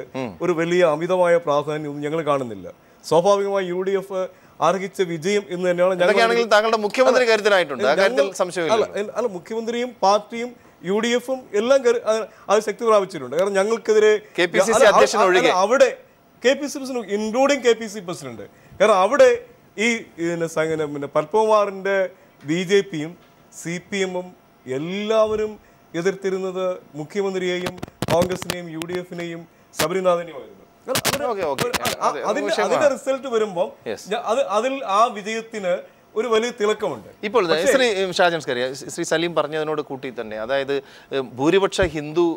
ഒരു വലിയ അമിതമായ പ്രാധാന്യം ഞങ്ങൾ കാണുന്നില്ല. സ്വാഭാവികമായി UDF അർഹിച്ച വിജയം എന്ന് തന്നെയാണ് താങ്കളുടെ മുഖ്യമന്ത്രി കരുതനായിട്ടുണ്ട്. അല്ല, മുഖ്യമന്ത്രിയും പാർട്ടിയും UDF-ഉം എല്ലാം അത് ശക്തി പ്രാപിച്ചിട്ടുണ്ട്. കാരണം ഞങ്ങൾക്കെതിരെ അവിടെ KPC president including KPC president, കാരണം അവിടെ ഈ പിന്നെ പത്മകുമാറിന്റെ BJP-യും CPM-ഉം എല്ലാവരും എതിർത്തിരുന്നത് മുഖ്യമന്ത്രിയെയും കോൺഗ്രസിനെയും UDF-നെയും ശബരിനാഥനെയുമായിരുന്നു. അതിന്റെ റിസൾട്ട് വരുമ്പോൾ അതിൽ ആ വിജയത്തിന് ഒരു വലിയ തിളക്കമുണ്ട്. ഇപ്പോൾ ശ്രീ ഷാജൻസ്കറിയ ശ്രീ സലീം പറഞ്ഞതിനോട് കൂട്ടി തന്നെ, അതായത് ഭൂരിപക്ഷ ഹിന്ദു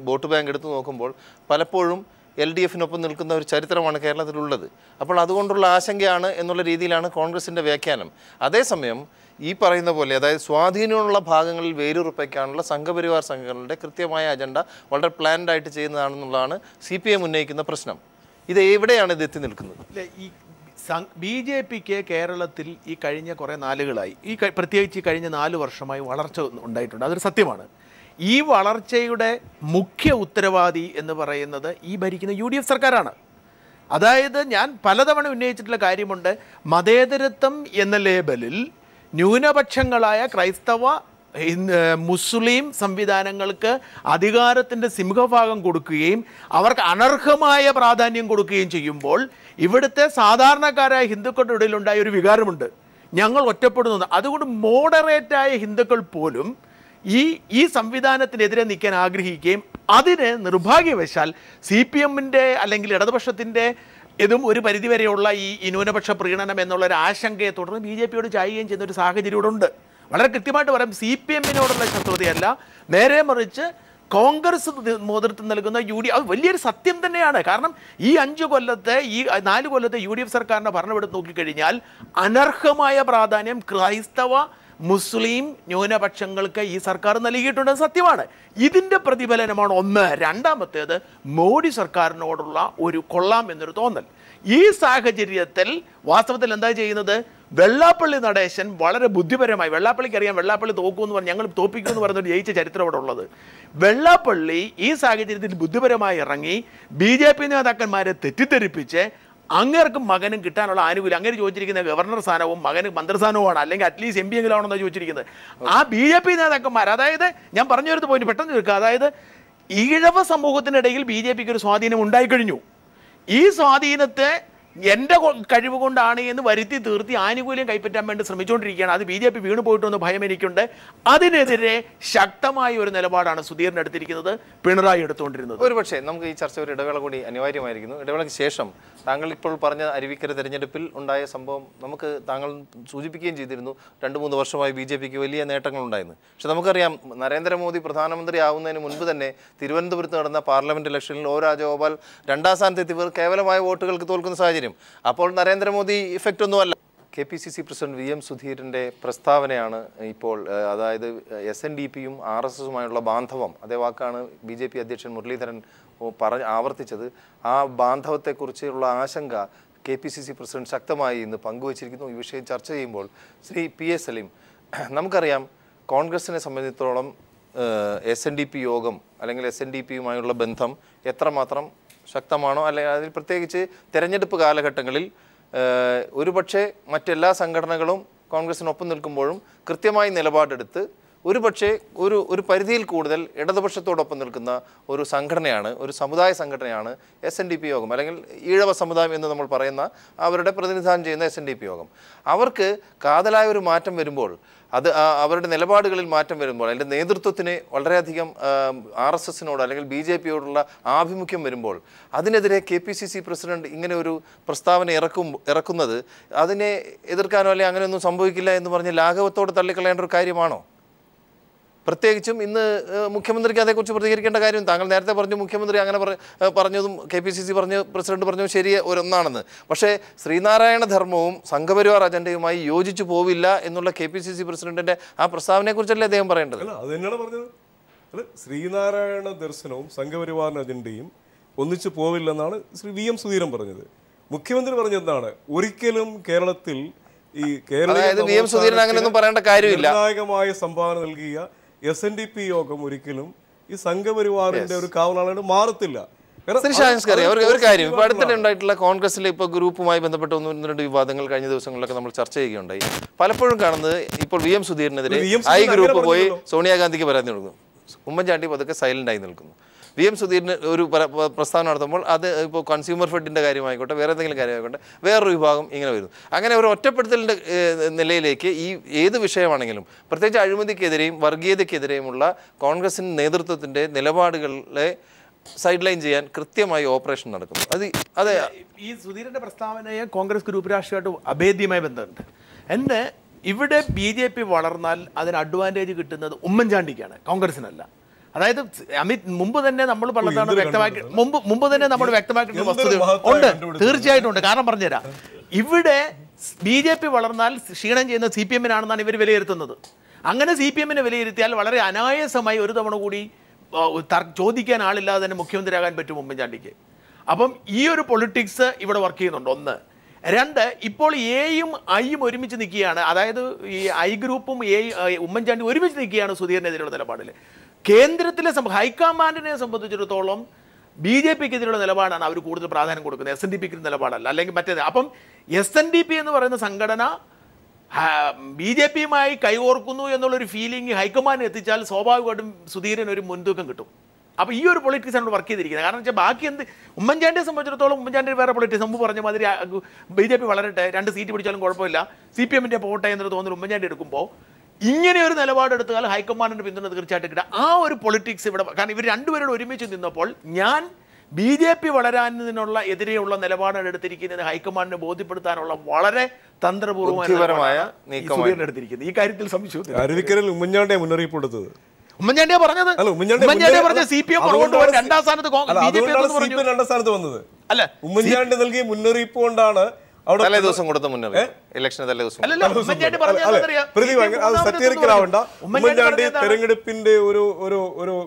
വോട്ട് ബാങ്ക് എടുത്തു നോക്കുമ്പോൾ പലപ്പോഴും LDF-നൊപ്പം നിൽക്കുന്ന ഒരു ചരിത്രമാണ് കേരളത്തിലുള്ളത്. അപ്പോൾ അതുകൊണ്ടുള്ള ആശങ്കയാണ് എന്നുള്ള രീതിയിലാണ് കോൺഗ്രസിൻ്റെ വ്യാഖ്യാനം. അതേസമയം ഈ പറയുന്ന പോലെ, അതായത് സ്വാധീനമുള്ള ഭാഗങ്ങളിൽ വേരുറപ്പിക്കാനുള്ള സംഘപരിവാർ സംഘങ്ങളുടെ കൃത്യമായ അജണ്ട വളരെ പ്ലാൻഡ് ആയിട്ട് ചെയ്യുന്നതാണെന്നുള്ളതാണ് CPM ഉന്നയിക്കുന്ന പ്രശ്നം. ഇത് എവിടെയാണ് ഇത് എത്തി നിൽക്കുന്നത്? ഈ BJP-ക്ക് കേരളത്തിൽ ഈ കഴിഞ്ഞ കുറേ നാളുകളായി, പ്രത്യേകിച്ച് കഴിഞ്ഞ 4 വർഷമായി വളർച്ച ഉണ്ടായിട്ടുണ്ട്. അതൊരു സത്യമാണ്. ഈ വളർച്ചയുടെ മുഖ്യ ഉത്തരവാദി എന്ന് പറയുന്നത് ഈ ഭരിക്കുന്ന UDF സർക്കാരാണ്. അതായത് ഞാൻ പലതവണ ഉന്നയിച്ചിട്ടുള്ള കാര്യമുണ്ട്, മതേതരത്വം എന്ന ലേബലിൽ ന്യൂനപക്ഷങ്ങളായ ക്രൈസ്തവ മുസ്ലിം സംവിധാനങ്ങൾക്ക് അധികാരത്തിൻ്റെ സിംഹഭാഗം കൊടുക്കുകയും അവർക്ക് അനർഹമായ പ്രാധാന്യം കൊടുക്കുകയും ചെയ്യുമ്പോൾ ഇവിടുത്തെ സാധാരണക്കാരായ ഹിന്ദുക്കളുടെ ഇടയിലുണ്ടായ ഒരു വികാരമുണ്ട്, ഞങ്ങൾ ഒറ്റപ്പെടുന്നത്. അതുകൊണ്ട് മോഡറേറ്റായ ഹിന്ദുക്കൾ പോലും ഈ സംവിധാനത്തിനെതിരെ നിൽക്കാൻ ആഗ്രഹിക്കുകയും അതിന് നിർഭാഗ്യവശാൽ CPM-ൻ്റെ അല്ലെങ്കിൽ ഇടതുപക്ഷത്തിൻ്റെ ഇതും ഒരു പരിധിവരെയുള്ള ഈ ന്യൂനപക്ഷ പ്രീണനം എന്നുള്ളൊരു ആശങ്കയെ തുടർന്ന് BJP-യോട് ചായുകയും ചെയ്യുന്ന ഒരു സാഹചര്യം ഇവിടെ ഉണ്ട്. വളരെ കൃത്യമായിട്ട് പറയാം, CPM-നോടുള്ള ശത്രുതയല്ല, നേരെ മറിച്ച് കോൺഗ്രസ് നേതൃത്വം നൽകുന്ന അത് വലിയൊരു സത്യം തന്നെയാണ്. കാരണം ഈ 4 കൊല്ലത്തെ UDF സർക്കാരിൻ്റെ ഭരണമെടുത്ത് നോക്കിക്കഴിഞ്ഞാൽ അനർഹമായ പ്രാധാന്യം ക്രൈസ്തവ മുസ്ലിം ന്യൂനപക്ഷങ്ങൾക്ക് ഈ സർക്കാർ നൽകിയിട്ടുണ്ടെന്ന് സത്യമാണ്. ഇതിൻ്റെ പ്രതിഫലനമാണ് ഒന്ന്. രണ്ടാമത്തേത്, മോഡി സർക്കാരിനോടുള്ള ഒരു കൊള്ളാം എന്നൊരു തോന്നൽ. ഈ സാഹചര്യത്തിൽ വാസ്തവത്തിൽ എന്താ ചെയ്യുന്നത്? വെള്ളാപ്പള്ളി നടേശൻ വളരെ ബുദ്ധിപരമായി, വെള്ളാപ്പള്ളിക്ക് അറിയാം വെള്ളാപ്പള്ളി തോക്കുമെന്ന് പറഞ്ഞ് ഞങ്ങൾ തോപ്പിക്കുമെന്ന് പറഞ്ഞൊരു ജയിച്ച ചരിത്രം ഇവിടെ ഉള്ളത്. വെള്ളാപ്പള്ളി ഈ സാഹചര്യത്തിൽ ബുദ്ധിപരമായി ഇറങ്ങി BJP നേതാക്കന്മാരെ തെറ്റിദ്ധരിപ്പിച്ച് അങ്ങേർക്കും മകനും കിട്ടാനുള്ള ആനുകൂല്യം, അങ്ങനെ ചോദിച്ചിരിക്കുന്ന ഗവർണർ സ്ഥാനവും മകന് മന്ത്രിസ്ഥാനവുമാണ്, അല്ലെങ്കിൽ അറ്റ്ലീസ്റ്റ് MP എങ്കിലാണെന്നോ ചോദിച്ചിരിക്കുന്നത്. ആ BJP നേതാക്കന്മാർ, അതായത് ഞാൻ പറഞ്ഞു വരുന്ന പോയിന്റ് പെട്ടെന്ന് തീർക്കുക, അതായത് ഈഴവ സമൂഹത്തിനിടയിൽ BJP-ക്ക് ഒരു സ്വാധീനം ഉണ്ടായിക്കഴിഞ്ഞു. ഈ സ്വാധീനത്തെ എൻ്റെ കഴിവ് കൊണ്ടാണ് എന്ന് വരുത്തി തീർത്തി ആനുകൂല്യം കൈപ്പറ്റാൻ വേണ്ടി ശ്രമിച്ചുകൊണ്ടിരിക്കുകയാണ്. അത് BJP വീണു പോയിട്ടൊന്ന് ഭയം എനിക്കുണ്ട്. അതിനെതിരെ ശക്തമായ ഒരു നിലപാടാണ് സുധീറിന് എടുത്തിരിക്കുന്നത്, പിണറായി എടുത്തുകൊണ്ടിരുന്നത്. ഒരുപക്ഷെ നമുക്ക് ഈ ചർച്ച ഒരു ഇടവേള കൂടി അനിവാര്യമായിരിക്കുന്നു. ഇടവേളയ്ക്ക് ശേഷം താങ്കൾ ഇപ്പോൾ പറഞ്ഞ അരുവിക്കര തെരഞ്ഞെടുപ്പിൽ ഉണ്ടായ സംഭവം താങ്കൾ സൂചിപ്പിക്കുകയും ചെയ്തിരുന്നു. 2-3 വർഷമായി BJP-ക്ക് വലിയ നേട്ടങ്ങളുണ്ടായിരുന്നു. പക്ഷെ നമുക്കറിയാം, നരേന്ദ്രമോദി പ്രധാനമന്ത്രി ആവുന്നതിന് മുൻപ് തന്നെ തിരുവനന്തപുരത്ത് നടന്ന പാർലമെന്റ് ഇലക്ഷനിൽ O രാജഗോപാൽ 2ാം സ്ഥാനത്തെത്തി കേവലമായ വോട്ടുകൾക്ക് തോൽക്കുന്ന സാഹചര്യം. അപ്പോൾ നരേന്ദ്രമോദി ഇഫക്റ്റ് ഒന്നുമല്ല. KPCC പ്രസിഡന്റ് VM സുധീറിൻ്റെ പ്രസ്താവനയാണ് ഇപ്പോൾ, അതായത് SNDP-യും RSS-ഉമായുള്ള ബാന്ധവം, അതേ വാക്കാണ് BJP അധ്യക്ഷൻ മുരളീധരൻ ആവർത്തിച്ചത്. ആ ബാന്ധവത്തെക്കുറിച്ചുള്ള ആശങ്ക KPCC പ്രസിഡന്റ് ശക്തമായി ഇന്ന് പങ്കുവച്ചിരിക്കുന്നു. ഈ വിഷയം ചർച്ച ചെയ്യുമ്പോൾ ശ്രീ PA സലീം, നമുക്കറിയാം കോൺഗ്രസിനെ സംബന്ധിച്ചിടത്തോളം SNDP യോഗം അല്ലെങ്കിൽ SNDP-യുമായുള്ള ബന്ധം എത്രമാത്രം ശക്തമാണോ, അല്ലെങ്കിൽ അതിൽ പ്രത്യേകിച്ച് തെരഞ്ഞെടുപ്പ് കാലഘട്ടങ്ങളിൽ ഒരുപക്ഷെ മറ്റെല്ലാ സംഘടനകളും കോൺഗ്രസിനൊപ്പം നിൽക്കുമ്പോഴും കൃത്യമായി നിലപാടെടുത്ത് ഒരുപക്ഷെ ഒരു പരിധിയിൽ കൂടുതൽ ഇടതുപക്ഷത്തോടൊപ്പം നിൽക്കുന്ന ഒരു സംഘടനയാണ്, ഒരു സമുദായ സംഘടനയാണ് SNDP യോഗം, അല്ലെങ്കിൽ ഈഴവ സമുദായം എന്ന് നമ്മൾ പറയുന്ന അവരുടെ പ്രതിനിധാനം ചെയ്യുന്ന SNDP യോഗം. അവർക്ക് കാതലായ ഒരു മാറ്റം വരുമ്പോൾ, അത് അവരുടെ നിലപാടുകളിൽ മാറ്റം വരുമ്പോൾ, അതിൻ്റെ നേതൃത്വത്തിന് വളരെയധികം RSS-നോട് അല്ലെങ്കിൽ BJP-യോടുള്ള ആഭിമുഖ്യം വരുമ്പോൾ അതിനെതിരെ KPCC പ്രസിഡന്റ് ഇങ്ങനെ ഒരു പ്രസ്താവന ഇറക്കുന്നത് അതിനെ എതിർക്കാനോ അല്ലെങ്കിൽ അങ്ങനെയൊന്നും സംഭവിക്കില്ല എന്ന് പറഞ്ഞ് ലാഘവത്തോടെ തള്ളിക്കളയേണ്ട ഒരു കാര്യമാണോ? പ്രത്യേകിച്ചും ഇന്ന് മുഖ്യമന്ത്രിക്ക് അതേക്കുറിച്ച് പ്രതികരിക്കേണ്ട കാര്യം, താങ്കൾ നേരത്തെ പറഞ്ഞു മുഖ്യമന്ത്രി അങ്ങനെ പറഞ്ഞതും KPCC പ്രസിഡന്റ് പറഞ്ഞതും ശരി ഒന്നാണെന്ന്. പക്ഷേ ശ്രീനാരായണ ധർമ്മവും സംഘപരിവാർ അജണ്ടയുമായി യോജിച്ചു പോവില്ല എന്നുള്ള KPCC പ്രസിഡന്റിന്റെ ആ പ്രസ്താവനയെക്കുറിച്ചല്ലേ അദ്ദേഹം പറയേണ്ടത്? അത് തന്നെയാണ് പറഞ്ഞത്. ശ്രീനാരായണ ദർശനവും സംഘപരിവാർ അജണ്ടയും ഒന്നിച്ചു പോവില്ലെന്നാണ് ശ്രീ VM സുധീരൻ പറഞ്ഞത്. മുഖ്യമന്ത്രി പറഞ്ഞെന്താണ്, ഒരിക്കലും കേരളത്തിൽ ഈ VM സുധീരൻ അങ്ങനെയൊന്നും പറയേണ്ട കാര്യമില്ല. നിർണായകമായ സംഭാവന നൽകിയ SNDP യോഗം ഒരിക്കലും ഈ സംഘപരിവാറിന്റെ ഒരു കാവലാളായിട്ട് മാറത്തില്ല. ശ്രീ ഷാൻസ്കറി ഒരു കാര്യം ഇപ്പോൾ അടുത്തിടെ ഉണ്ടായിട്ടുള്ള കോൺഗ്രസിലെ ഇപ്പോൾ ഗ്രൂപ്പുമായി ബന്ധപ്പെട്ട 1-2 വിവാദങ്ങൾ കഴിഞ്ഞ ദിവസങ്ങളിലൊക്കെ നമ്മൾ ചർച്ച ചെയ്യുകയുണ്ടായി. പലപ്പോഴും കാണുന്നത് ഇപ്പോൾ VM സുധീരനെതിരെ ഐ ഗ്രൂപ്പ് പോയി സോണിയാഗാന്ധിക്ക് പരാതി കൊടുക്കുന്നു. ഉമ്മൻചാണ്ടി പതുക്കെ സൈലന്റ് ആയി നിൽക്കുന്നു. VM സുധീരന് ഒരു പ്രസ്താവന നടത്തുമ്പോൾ അത് ഇപ്പോൾ കൺസ്യൂമർ ഫെഡിൻ്റെ കാര്യമായിക്കോട്ടെ വേറെ എന്തെങ്കിലും കാര്യമായിക്കോട്ടെ വേറൊരു വിഭാഗം ഇങ്ങനെ വരുന്നു. അങ്ങനെ ഒരു ഒറ്റപ്പെടുത്തലിൻ്റെ നിലയിലേക്ക് ഈ ഏത് വിഷയമാണെങ്കിലും പ്രത്യേകിച്ച് അഴിമതിക്കെതിരെയും വർഗീയതയ്ക്കെതിരെയുമുള്ള കോൺഗ്രസിൻ്റെ നേതൃത്വത്തിൻ്റെ നിലപാടുകളെ സൈഡ് ലൈൻ ചെയ്യാൻ കൃത്യമായി ഓപ്പറേഷൻ നടക്കുന്നു. അതെ ഈ സുധീരന്റെ പ്രസ്താവനയെ കോൺഗ്രസ് ഗ്രൂപ്പ് രാഷ്ട്രീയമായിട്ട് അഭേദ്യമായ ബന്ധമുണ്ട്. എൻ്റെ ഇവിടെ BJP വളർന്നാൽ അതിന് അഡ്വാൻറ്റേജ് കിട്ടുന്നത് ഉമ്മൻചാണ്ടിക്കാണ്, കോൺഗ്രസിനല്ല. അതായത് അമിത് മുമ്പ് തന്നെ നമ്മൾ പലതാണ് വ്യക്തമാക്കി മുമ്പ് തന്നെ നമ്മൾ വ്യക്തമാക്കിയിട്ടുള്ള വസ്തുത ഉണ്ട്, തീർച്ചയായിട്ടും ഉണ്ട്. കാരണം പറഞ്ഞുതരാം, ഇവിടെ BJP വളർന്നാൽ ക്ഷീണം ചെയ്യുന്ന CPM-നാണെന്നാണ് ഇവർ വിലയിരുത്തുന്നത്. അങ്ങനെ CPM-നെ വിലയിരുത്തിയാൽ വളരെ അനായാസമായി ഒരു തവണ കൂടി ചോദിക്കാൻ ആളില്ലാതെ തന്നെ മുഖ്യമന്ത്രിയാകാൻ പറ്റും ഉമ്മൻചാണ്ടിക്ക്. അപ്പം ഈ ഒരു പൊളിറ്റിക്സ് ഇവിടെ വർക്ക് ചെയ്യുന്നുണ്ട്. 1. 2, ഇപ്പോൾ Aയും Iയും ഒരുമിച്ച് നിൽക്കുകയാണ്. അതായത് ഈ I ഗ്രൂപ്പും ഉമ്മൻചാണ്ടി ഒരുമിച്ച് നിൽക്കുകയാണ് സുധീരനെതിരെയുള്ള നിലപാടിൽ. കേന്ദ്രത്തിലെ ഹൈക്കമാൻഡിനെ സംബന്ധിച്ചിടത്തോളം BJP-ക്കെതിരെയുള്ള നിലപാടാണ് അവർ കൂടുതൽ പ്രാധാന്യം കൊടുക്കുന്നത്, SNDP-ക്ക് നിലപാടല്ല, അല്ലെങ്കിൽ മറ്റേത്. അപ്പം SNDP എന്ന് പറയുന്ന സംഘടന BJP-യുമായി കൈകോർക്കുന്നു എന്നുള്ളൊരു ഫീലിംഗ് ഹൈക്കമാൻഡിന് എത്തിച്ചാൽ സ്വാഭാവികമായിട്ടും സുധീരന് ഒരു മുൻതൂക്കം കിട്ടും. അപ്പോൾ ഈ ഒരു പൊളിറ്റിക്സ് ആണ് വർക്ക് ചെയ്തിരിക്കുന്നത്. കാരണം വെച്ചാൽ ബാക്കി ഉമ്മൻചാണ്ടിയെ സംബന്ധിച്ചിടത്തോളം ഉമ്മൻചാണ്ടി വേറെ പൊളിറ്റിക്സ് മുമ്പ് പറഞ്ഞ മാതിരി BJP വളരട്ടെ, 2 സീറ്റ് പിടിച്ചാലും കുഴപ്പമില്ല, CPM-ന്റെ പോട്ടെ എന്നൊരു തോന്നൽ ഉമ്മൻചാണ്ടി എടുക്കുമ്പോൾ ഇങ്ങനെ ഒരു നിലപാടെടുത്താൽ ഹൈക്കമാൻഡിൻ്റെ പിന്തുണ തീർച്ചയായിട്ടും കിട്ടുക. ആ ഒരു പൊളിറ്റിക്സ് ഇവിടെ, കാരണം ഇവർ രണ്ടുപേരോട് ഒരുമിച്ച് നിന്നപ്പോൾ ഞാൻ BJP വളരാനുള്ള എതിരെയുള്ള നിലപാടാണ് എടുത്തിരിക്കുന്നത് ഹൈക്കമാൻഡിനെ ബോധ്യപ്പെടുത്താനുള്ള വളരെ തന്ത്രപൂർവ്വമായ എടുത്തിരിക്കുന്നത്. ഈ കാര്യത്തിൽ സംശയം അരുവിക്കരയിൽ ഉമ്മൻചാണ്ടിയെ മുന്നറിയിപ്പ് കൊടുത്തത് ഉമ്മൻചാണ്ടിയെ പറഞ്ഞത് CPM രണ്ടാം സ്ഥാനത്ത് വന്നത് അല്ല, ഉമ്മൻചാണ്ടി നൽകിയ മുന്നറിയിപ്പ് കൊണ്ടാണ് തലേ ദിവസം കൊടുത്ത മുന്നറിയിപ്പ്, ഇലക്ഷന് തലേ ദിവസം. സത്യീകരിക്കലാവണ്ട, ഉമ്മൻചാണ്ടി തെരഞ്ഞെടുപ്പിന്റെ ഒരു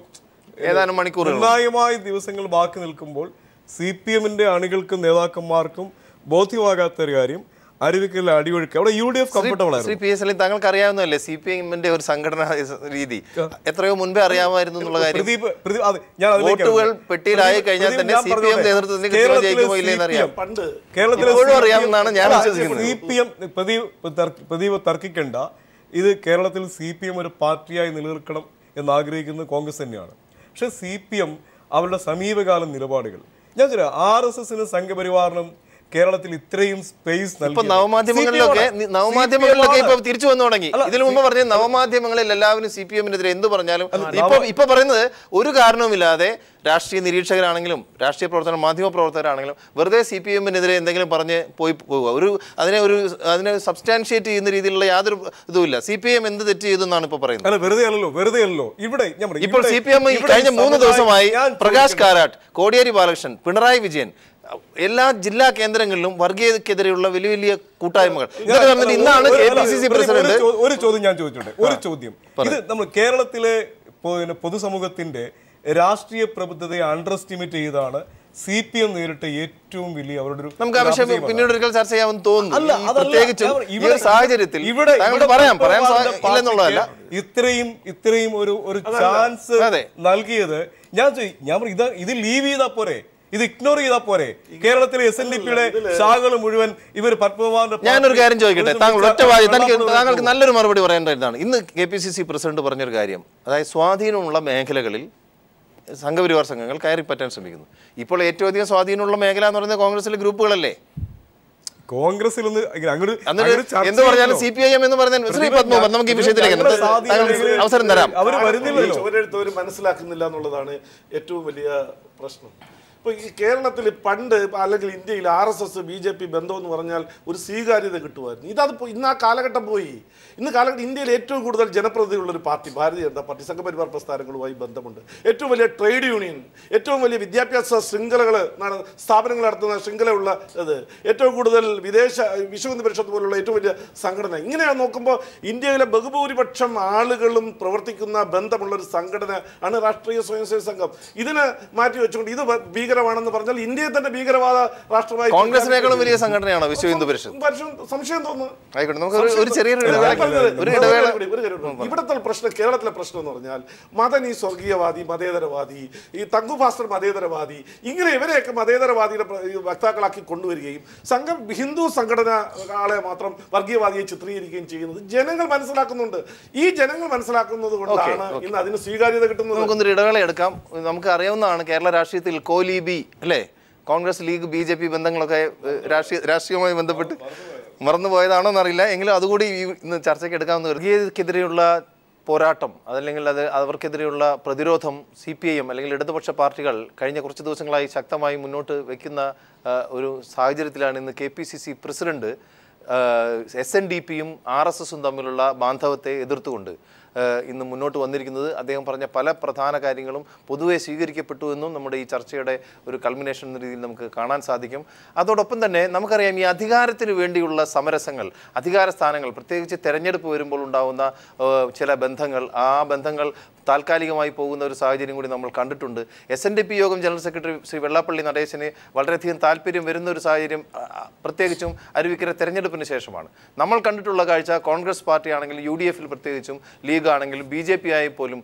ഏതാനും മണിക്കൂർ നിർണായകമായ ദിവസങ്ങൾ ബാക്കി നിൽക്കുമ്പോൾ CPM-ന്റെ അണികൾക്കും നേതാക്കന്മാർക്കും ബോധ്യമാകാത്ത ഒരു കാര്യം അരുവിക്കൽ അടിയൊഴുക്ക്. അവിടെ UDF കംഫർട്ടബിൾ ആയിരുന്നു. ശ്രീ PS അലി, താങ്കൾക്ക് അറിയാവുന്നതല്ലേ CPM-ന്റെ ഒരു സംഘടനാ രീതി എത്രയോ മുൻപേ അറിയാമായിരുന്നു എന്നുള്ള കാര്യം. വോട്ടുകൾ പെട്ടിയിലായി കഴിഞ്ഞാൽ തന്നെ CPM നേതൃത്വത്തിൽ ജയിക്കുമോ ഇല്ലെന്ന് അറിയാം, കേരളത്തിലും അറിയാമെന്നാണ് ഞാൻ വിശ്വസിക്കുന്നത്. CPM പ്രദീപ് തർക്കിക്കേണ്ട, ഇത് കേരളത്തിൽ CPM ഒരു പാർട്ടിയായി നിലനിൽക്കണം എന്നാഗ്രഹിക്കുന്നത് കോൺഗ്രസ് തന്നെയാണ്. പക്ഷെ CPM അവരുടെ സമീപകാല നിലപാടുകൾ, ഞാൻ പറയാം, RSS-ന് സംഘപരിവാറിനും കേരളത്തിൽ ഇത്രയും സ്പേസ് നവമാധ്യമങ്ങളിലൊക്കെ ഇപ്പൊ തിരിച്ചു വന്നു തുടങ്ങി. ഇതിനു മുമ്പ് പറഞ്ഞ നവമാധ്യമങ്ങളിൽ എല്ലാവരും CPM-നെതിരെ എന്ത് പറഞ്ഞാലും ഇപ്പൊ പറയുന്നത് ഒരു കാരണവുമില്ലാതെ രാഷ്ട്രീയ നിരീക്ഷകരാണെങ്കിലും രാഷ്ട്രീയ പ്രവർത്തകർ മാധ്യമ പ്രവർത്തകരാണെങ്കിലും വെറുതെ CPM-നെതിരെ എന്തെങ്കിലും പറഞ്ഞ് പോവുക, അതിനെ സബ്സ്റ്റാൻഷിയേറ്റ് ചെയ്യുന്ന രീതിയിലുള്ള യാതൊരു ഇതുമില്ല. CPM എന്ത് തെറ്റ് ചെയ്തു എന്നാണ് ഇപ്പൊ പറയുന്നത്. വെറുതെ അല്ലല്ലോ. ഇവിടെ ഇപ്പോൾ CPM കഴിഞ്ഞ 3 ദിവസമായി പ്രകാശ് കാരാട്ട്, കോടിയേരി ബാലകൃഷ്ണൻ, പിണറായി വിജയൻ എല്ലാ ജില്ലാ കേന്ദ്രങ്ങളിലും വർഗീയതയ്ക്കെതിരെയുള്ള വലിയ വലിയ കൂട്ടായ്മകൾ. ഇന്നാണ് KPCC പ്രസിഡന്റ് ഒരു ചോദ്യം ഞാൻ ചോദിച്ചോട്ടെ, ഒരു ചോദ്യം. ഇത് നമ്മൾ കേരളത്തിലെ പൊതുസമൂഹത്തിന്റെ രാഷ്ട്രീയ പ്രബുദ്ധതയെ അണ്ടർ എസ്റ്റിമേറ്റ് ചെയ്താണ് CPM നേരിട്ട ഏറ്റവും വലിയ അവരുടെ നമുക്ക് ആ വിഷയം പിന്നീട് ഒരിക്കൽ ചർച്ച ചെയ്യാമെന്ന് തോന്നുന്നു. പ്രത്യേകിച്ചും ഈ സാഹചര്യത്തിൽ ഇല്ലെന്നുള്ളതല്ല, ഇത്രയും ഒരു ചാൻസ് നൽകിയത് ഞാൻ ഇത് ലീവ് ചെയ്താ പോരെ, ഇത് ഇഗ്നോർ ചെയ്താൽ പോരെ? കേരളത്തിലെ SNDP-യുടെ ശാഖകൾ മുഴുവൻ ഇവർ ഞാനൊരു കാര്യം ചോദിക്കട്ടെ, താങ്കൾക്ക് നല്ലൊരു മറുപടി പറയേണ്ടതാണ്. ഇന്ന് KPCC പ്രസിഡന്റ് പറഞ്ഞൊരു കാര്യം, അതായത് സ്വാധീനമുള്ള മേഖലകളിൽ സംഘപരിവാർ സംഘങ്ങൾ കയറി പറ്റാൻ ശ്രമിക്കുന്നു. ഇപ്പോൾ ഏറ്റവും അധികം സ്വാധീനമുള്ള മേഖല എന്ന് പറയുന്നത് കോൺഗ്രസിലെ ഗ്രൂപ്പുകളല്ലേ? കോൺഗ്രസിൽ എന്ത് പറഞ്ഞാലും CPIM എന്ന് പറഞ്ഞാൽ ശ്രീ പത്മനാഭൻ, നമുക്ക് ഈ വിഷയത്തിലേക്ക് അവസരം തരാം. അവർ മനസ്സിലാക്കുന്നില്ല എന്നുള്ളതാണ് ഏറ്റവും വലിയ പ്രശ്നം. ഇപ്പോൾ ഈ കേരളത്തിൽ പണ്ട് അല്ലെങ്കിൽ ഇന്ത്യയിൽ RSS BJP ബന്ധം എന്ന് പറഞ്ഞാൽ ഒരു സ്വീകാര്യത കിട്ടുമായിരുന്നു. ഇന്ന് ആ കാലഘട്ടം പോയി. ഇന്ന് കാലഘട്ടം ഇന്ത്യയിൽ ഏറ്റവും കൂടുതൽ ജനപ്രതിനിധിയുള്ളൊരു പാർട്ടി ഭാരതീയ ജനതാ പാർട്ടി, സംഘപരിവാർ പ്രസ്ഥാനങ്ങളുമായി ബന്ധമുണ്ട്. ഏറ്റവും വലിയ ട്രേഡ് യൂണിയൻ, ഏറ്റവും വലിയ വിദ്യാഭ്യാസ ശൃംഖലകൾ, സ്ഥാപനങ്ങൾ നടത്തുന്ന ശൃംഖലയുള്ള ഇത്, ഏറ്റവും കൂടുതൽ വിശ്വഹിന്ദു പരിഷത്ത് പോലുള്ള ഏറ്റവും വലിയ സംഘടന. ഇങ്ങനെ നോക്കുമ്പോൾ ഇന്ത്യയിലെ ബഹുഭൂരിപക്ഷം ആളുകളും പ്രവർത്തിക്കുന്ന ബന്ധമുള്ളൊരു സംഘടന ആണ് രാഷ്ട്രീയ സ്വയംസേവക സംഘം. ഇതിനെ മാറ്റി വെച്ചുകൊണ്ട് ഇത് ഭീകരമാണെന്ന് പറഞ്ഞാൽ ഇന്ത്യയെ തന്നെ ഭീകരവാദ രാഷ്ട്രമായി കോൺഗ്രസിനേക്കാളും വലിയ സംഘടനയാണോ വിശ്വ ഹിന്ദു പരിഷത്ത്? സംശയം തോന്നുന്നു. ഇവിടുത്തെ പ്രശ്നം, കേരളത്തിലെ പ്രശ്നം എന്ന് പറഞ്ഞാൽ മദനി സ്വർഗീയവാദി, മതേതരവാദി, ഈ തങ്കു ഭാസ്കർ മതേതരവാദി, ഇങ്ങനെ ഇവരെയൊക്കെ മതേതരവാദിയുടെ വക്താക്കളാക്കി കൊണ്ടുവരികയും ഹിന്ദു സംഘടനകളെ മാത്രം വർഗീയവാദിയെ ചിത്രീകരിക്കുകയും ചെയ്യുന്നത് ജനങ്ങൾ മനസ്സിലാക്കുന്നുണ്ട്. ഈ ജനങ്ങൾ മനസ്സിലാക്കുന്നത് കൊണ്ടാണ് ഇന്ന് അതിന് സ്വീകാര്യത കിട്ടുന്നത്. നമുക്കൊന്നൊരു ഇടവേള എടുക്കാം. നമുക്ക് അറിയാവുന്നതാണ് കേരള രാഷ്ട്രീയത്തിൽ കോലീബി അല്ലേ, കോൺഗ്രസ് ലീഗ് BJP ബന്ധങ്ങളൊക്കെ രാഷ്ട്രീയവുമായി ബന്ധപ്പെട്ട് മറന്നുപോയതാണോ എന്നറിയില്ല, എങ്കിലും അതുകൂടി ഇന്ന് ചർച്ചയ്ക്ക് എടുക്കാവുന്ന വർഗീയതയ്ക്കെതിരെയുള്ള പോരാട്ടം അതല്ലെങ്കിൽ അവർക്കെതിരെയുള്ള പ്രതിരോധം CPIM അല്ലെങ്കിൽ ഇടതുപക്ഷ പാർട്ടികൾ കഴിഞ്ഞ കുറച്ച് ദിവസങ്ങളായി ശക്തമായി മുന്നോട്ട് വയ്ക്കുന്ന ഒരു സാഹചര്യത്തിലാണ് ഇന്ന് KPCC പ്രസിഡന്റ് SNDPയും RSSും തമ്മിലുള്ള ബാന്ധവത്തെ എതിർത്തുകൊണ്ട് ഇന്ന് മുന്നോട്ട് വന്നിരിക്കുന്നത്. അദ്ദേഹം പറഞ്ഞ പല പ്രധാന കാര്യങ്ങളും പൊതുവെ സ്വീകരിക്കപ്പെട്ടു എന്നും നമ്മുടെ ഈ ചർച്ചയുടെ ഒരു കൾമിനേഷൻ എന്ന രീതിയിൽ നമുക്ക് കാണാൻ സാധിക്കും. അതോടൊപ്പം തന്നെ നമുക്കറിയാം ഈ അധികാരത്തിന് വേണ്ടിയുള്ള സമരസങ്ങൾ, അധികാര സ്ഥാനങ്ങൾ, പ്രത്യേകിച്ച് തെരഞ്ഞെടുപ്പ് വരുമ്പോൾ ഉണ്ടാകുന്ന ചില ബന്ധങ്ങൾ, ആ ബന്ധങ്ങൾ താൽക്കാലികമായി പോകുന്ന ഒരു സാഹചര്യം കൂടി നമ്മൾ കണ്ടിട്ടുണ്ട്. SNDP യോഗം ജനറൽ സെക്രട്ടറി ശ്രീ വെള്ളാപ്പള്ളി നടേശന് വളരെയധികം താല്പര്യം വരുന്ന ഒരു സാഹചര്യം പ്രത്യേകിച്ചും അരുവിക്കര തെരഞ്ഞെടുപ്പിന് ശേഷമാണ്. നമ്മൾ കണ്ടിട്ടുള്ള കാഴ്ച കോൺഗ്രസ് പാർട്ടി ആണെങ്കിൽ UDFൽ പ്രത്യേകിച്ചും ലീഗ് ആണെങ്കിലും BJP ആയി പോലും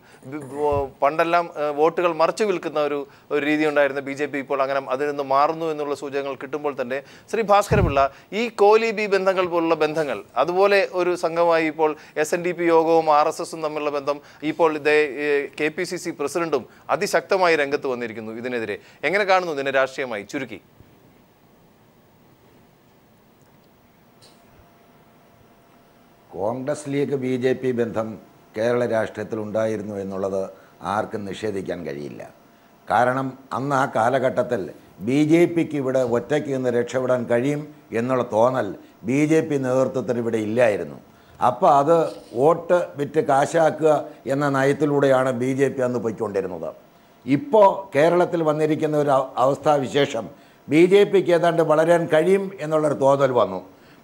പണ്ടെല്ലാം വോട്ടുകൾ മറച്ചു വിൽക്കുന്ന ഒരു രീതി ഉണ്ടായിരുന്ന BJP ഇപ്പോൾ അങ്ങനെ അതിൽ നിന്ന് മാറുന്നു എന്നുള്ള സൂചനകൾ കിട്ടുമ്പോൾ തന്നെ ശ്രീ ഭാസ്കരപിള്ള ഈ കോലീബി ബന്ധങ്ങൾ പോലുള്ള ബന്ധങ്ങൾ, അതുപോലെ ഒരു സംഘമായി ഇപ്പോൾ SNDP യോഗവും RSSും തമ്മിലുള്ള ബന്ധം, ഇപ്പോൾ ഇതേ KPCC പ്രസിഡന്റും അതിശക്തമായി രംഗത്ത് വന്നിരിക്കുന്നു. ഇതിനെതിരെ എങ്ങനെ കാണുന്നു ഇതിനെ രാഷ്ട്രീയമായി ചുരുക്കി? കോൺഗ്രസ് ലീഗ് BJP ബന്ധം കേരള രാഷ്ട്രീയത്തിൽ ഉണ്ടായിരുന്നു എന്നുള്ളത് ആർക്കും നിഷേധിക്കാൻ കഴിയില്ല. കാരണം അന്ന് ആ കാലഘട്ടത്തിൽ BJPക്ക് ഇവിടെ ഒറ്റയ്ക്ക് നിന്ന് രക്ഷപ്പെടാൻ കഴിയും എന്നുള്ള തോന്നൽ BJP നേതൃത്വത്തിന് ഇവിടെ ഇല്ലായിരുന്നു. അപ്പോൾ അത് വോട്ട് വിറ്റ് കാശാക്കുക എന്ന നയത്തിലൂടെയാണ് BJP അന്ന് പോയിക്കൊണ്ടിരുന്നത്. ഇപ്പോൾ കേരളത്തിൽ വന്നിരിക്കുന്ന ഒരു അവസ്ഥാവിശേഷം BJPക്ക് ഏതാണ്ട് വളരാൻ കഴിയും എന്നുള്ളൊരു തോന്നൽ വന്നു.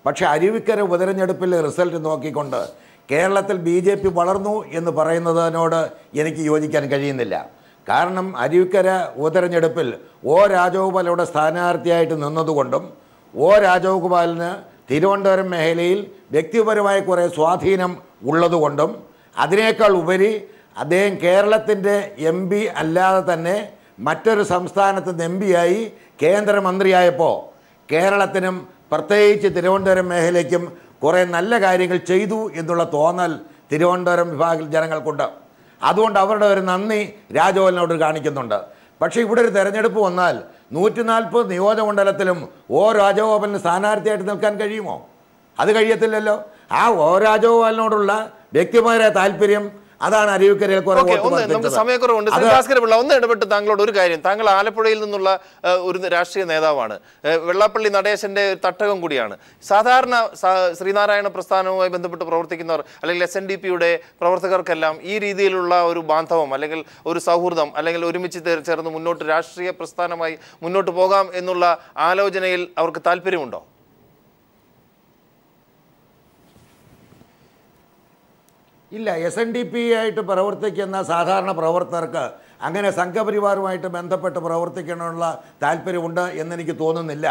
പക്ഷേ അരുവിക്കര ഉപതെരഞ്ഞെടുപ്പിൽ റിസൾട്ട് നോക്കിക്കൊണ്ട് കേരളത്തിൽ BJP വളർന്നു എന്ന് പറയുന്നതിനോട് എനിക്ക് യോജിക്കാൻ കഴിയുന്നില്ല. കാരണം അരുവിക്കര ഉപതെരഞ്ഞെടുപ്പിൽ രാജഗോപാലയുടെ സ്ഥാനാർത്ഥിയായിട്ട് നിന്നതുകൊണ്ടും രാജഗോപാലിന് തിരുവനന്തപുരം മേഖലയിൽ വ്യക്തിപരമായ കുറേ സ്വാധീനം ഉള്ളതുകൊണ്ടും അതിനേക്കാൾ ഉപരി അദ്ദേഹം കേരളത്തിൻ്റെ MP അല്ലാതെ തന്നെ മറ്റൊരു സംസ്ഥാനത്ത് MP ആയി കേന്ദ്രമന്ത്രിയായപ്പോൾ കേരളത്തിനും പ്രത്യേകിച്ച് തിരുവനന്തപുരം മേഖലയ്ക്കും കുറേ നല്ല കാര്യങ്ങൾ ചെയ്തു എന്നുള്ള തോന്നൽ തിരുവനന്തപുരം വിഭാഗത്തിൽ ജനങ്ങൾക്കുണ്ട്. അതുകൊണ്ട് അവരുടെ ഒരു നന്ദി രാജഗോപാലിനോട് കാണിക്കുന്നുണ്ട്. പക്ഷേ ഇവിടെ ഒരു തെരഞ്ഞെടുപ്പ് വന്നാൽ 140 നിയോജകമണ്ഡലത്തിലും രാജഗോപാലിന് സ്ഥാനാർത്ഥിയായിട്ട് നിൽക്കാൻ കഴിയുമോ? അത് കഴിയത്തില്ലല്ലോ. ആ രാജഗോപാലിനോടുള്ള വ്യക്തിപരമായ താല്പര്യം അതാണ് അരുവിക്കരയിൽ നമുക്ക് സമയക്കുറവുണ്ട്. ഭാസ്കരപിള്ള ഒന്ന് ഇടപെട്ട് താങ്കളോട് ഒരു കാര്യം, താങ്കൾ ആലപ്പുഴയിൽ നിന്നുള്ള ഒരു രാഷ്ട്രീയ നേതാവാണ്, വെള്ളാപ്പള്ളി നടേശന്റെ തട്ടകം കൂടിയാണ്. സാധാരണ ശ്രീനാരായണ പ്രസ്ഥാനവുമായി ബന്ധപ്പെട്ട് പ്രവർത്തിക്കുന്നവർ അല്ലെങ്കിൽ SNDPയുടെ പ്രവർത്തകർക്കെല്ലാം ഈ രീതിയിലുള്ള ഒരു ബാന്ധവം അല്ലെങ്കിൽ ഒരു സൗഹൃദം അല്ലെങ്കിൽ ഒരുമിച്ച് ചേർന്ന് മുന്നോട്ട് രാഷ്ട്രീയ പ്രസ്ഥാനമായി മുന്നോട്ട് പോകാം എന്നുള്ള ആലോചനയിൽ അവർക്ക് താല്പര്യമുണ്ടോ? ഇല്ല. SNDP ആയിട്ട് പ്രവർത്തിക്കുന്ന സാധാരണ പ്രവർത്തകർക്ക് അങ്ങനെ സംഘപരിവാറുമായിട്ട് ബന്ധപ്പെട്ട് പ്രവർത്തിക്കണമെന്നുള്ള താല്പര്യമുണ്ട് എന്നെനിക്ക് തോന്നുന്നില്ല.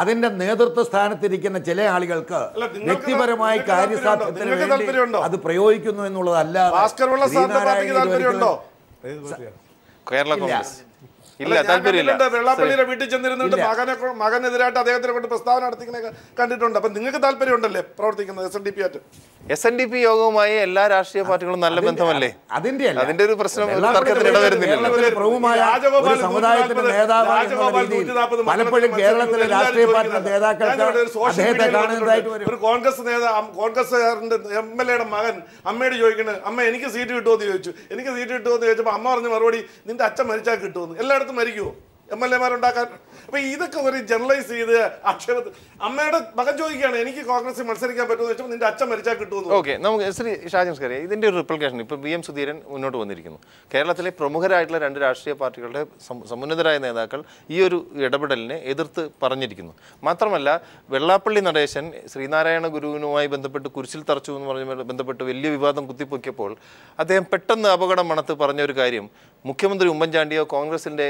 അതിൻ്റെ നേതൃത്വ സ്ഥാനത്തിരിക്കുന്ന ചില ആളുകൾക്ക് വ്യക്തിപരമായി കാര്യസാധ്യത്തിന് വേണ്ടി അത് പ്രയോഗിക്കുന്നു എന്നുള്ളതല്ല. കേരള കോൺഗ്രസ് വെള്ളാപ്പള്ളിയുടെ വീട്ടിൽ ചെന്നിരുന്നിട്ട് മകനെതിരായിട്ട് അദ്ദേഹത്തിനെ കൊണ്ട് പ്രസ്താവന നടത്തിക്കുന്ന കണ്ടിട്ടുണ്ട്. അപ്പൊ നിങ്ങൾക്ക് താല്പര്യമുണ്ടല്ലേ പ്രവർത്തിക്കുന്നത് SNDP ആയിട്ട്? SNDP യോഗവുമായി എല്ലാ രാഷ്ട്രീയ പാർട്ടികളും നല്ല ബന്ധമല്ലേ? അതിന്റെ ഒരു പ്രശ്നം പലപ്പോഴും കേരളത്തിലെ രാഷ്ട്രീയ പാർട്ടി നേതാക്കൾക്ക് അദ്ദേഹത്തെ കാണുന്നതായിട്ട് ഒരു കോൺഗ്രസ്സുകാരന്റെ MLAയുടെ മകൻ അമ്മയോട് ചോദിക്കുന്നത്, അമ്മ എനിക്ക് സീറ്റ് കിട്ടുമോ എന്ന് ചോദിച്ചു. എനിക്ക് സീറ്റ് കിട്ടുമോ എന്ന് ചോദിച്ചപ്പോൾ അമ്മ പറഞ്ഞ മറുപടി, നിന്റെ അച്ഛൻ മരിച്ചാൽ കിട്ടുമെന്ന്. എല്ലായിടത്തും മരിക്കുമോ MLAമാരുണ്ടാക്കാൻ? അപ്പൊ ഇതൊക്കെ ഒരു ജനറലൈസ് ചെയ്ത് ആക്ഷേപത്തിൽ അമ്മയുടെ മകൻ ചോദിക്കുകയാണ്, എനിക്ക് കോൺഗ്രസിൽ മത്സരിക്കാൻ പറ്റുമെന്ന് വെച്ചാൽ നിന്റെ അച്ഛൻ മരിച്ചാൽ കിട്ടുമെന്ന്. ഓക്കെ, നമുക്ക് ശ്രീ ഷാജൻസ്കറിയ ഇതിന്റെ ഒരു റിപ്ലിക്കേഷൻ ഇപ്പോൾ BM സുധീരൻ മുന്നോട്ട് വന്നിരിക്കുന്നു. കേരളത്തിലെ പ്രമുഖരായിട്ടുള്ള 2 രാഷ്ട്രീയ പാർട്ടികളുടെ സമുന്നതരായ നേതാക്കൾ ഈ ഒരു ഇടപെടലിനെ എതിർത്ത് പറഞ്ഞിരിക്കുന്നു. മാത്രമല്ല വെള്ളാപ്പള്ളി നടേശൻ ശ്രീനാരായണ ഗുരുവിനുമായി ബന്ധപ്പെട്ട് കുരിശിൽ തറച്ചു എന്ന് പറഞ്ഞ ബന്ധപ്പെട്ട് വലിയ വിവാദം കുത്തിപ്പൊക്കിയപ്പോൾ അദ്ദേഹം പെട്ടെന്ന് അപകടം മണത്ത് പറഞ്ഞ ഒരു കാര്യം, മുഖ്യമന്ത്രി ഉമ്മൻചാണ്ടിയോ കോൺഗ്രസിൻ്റെ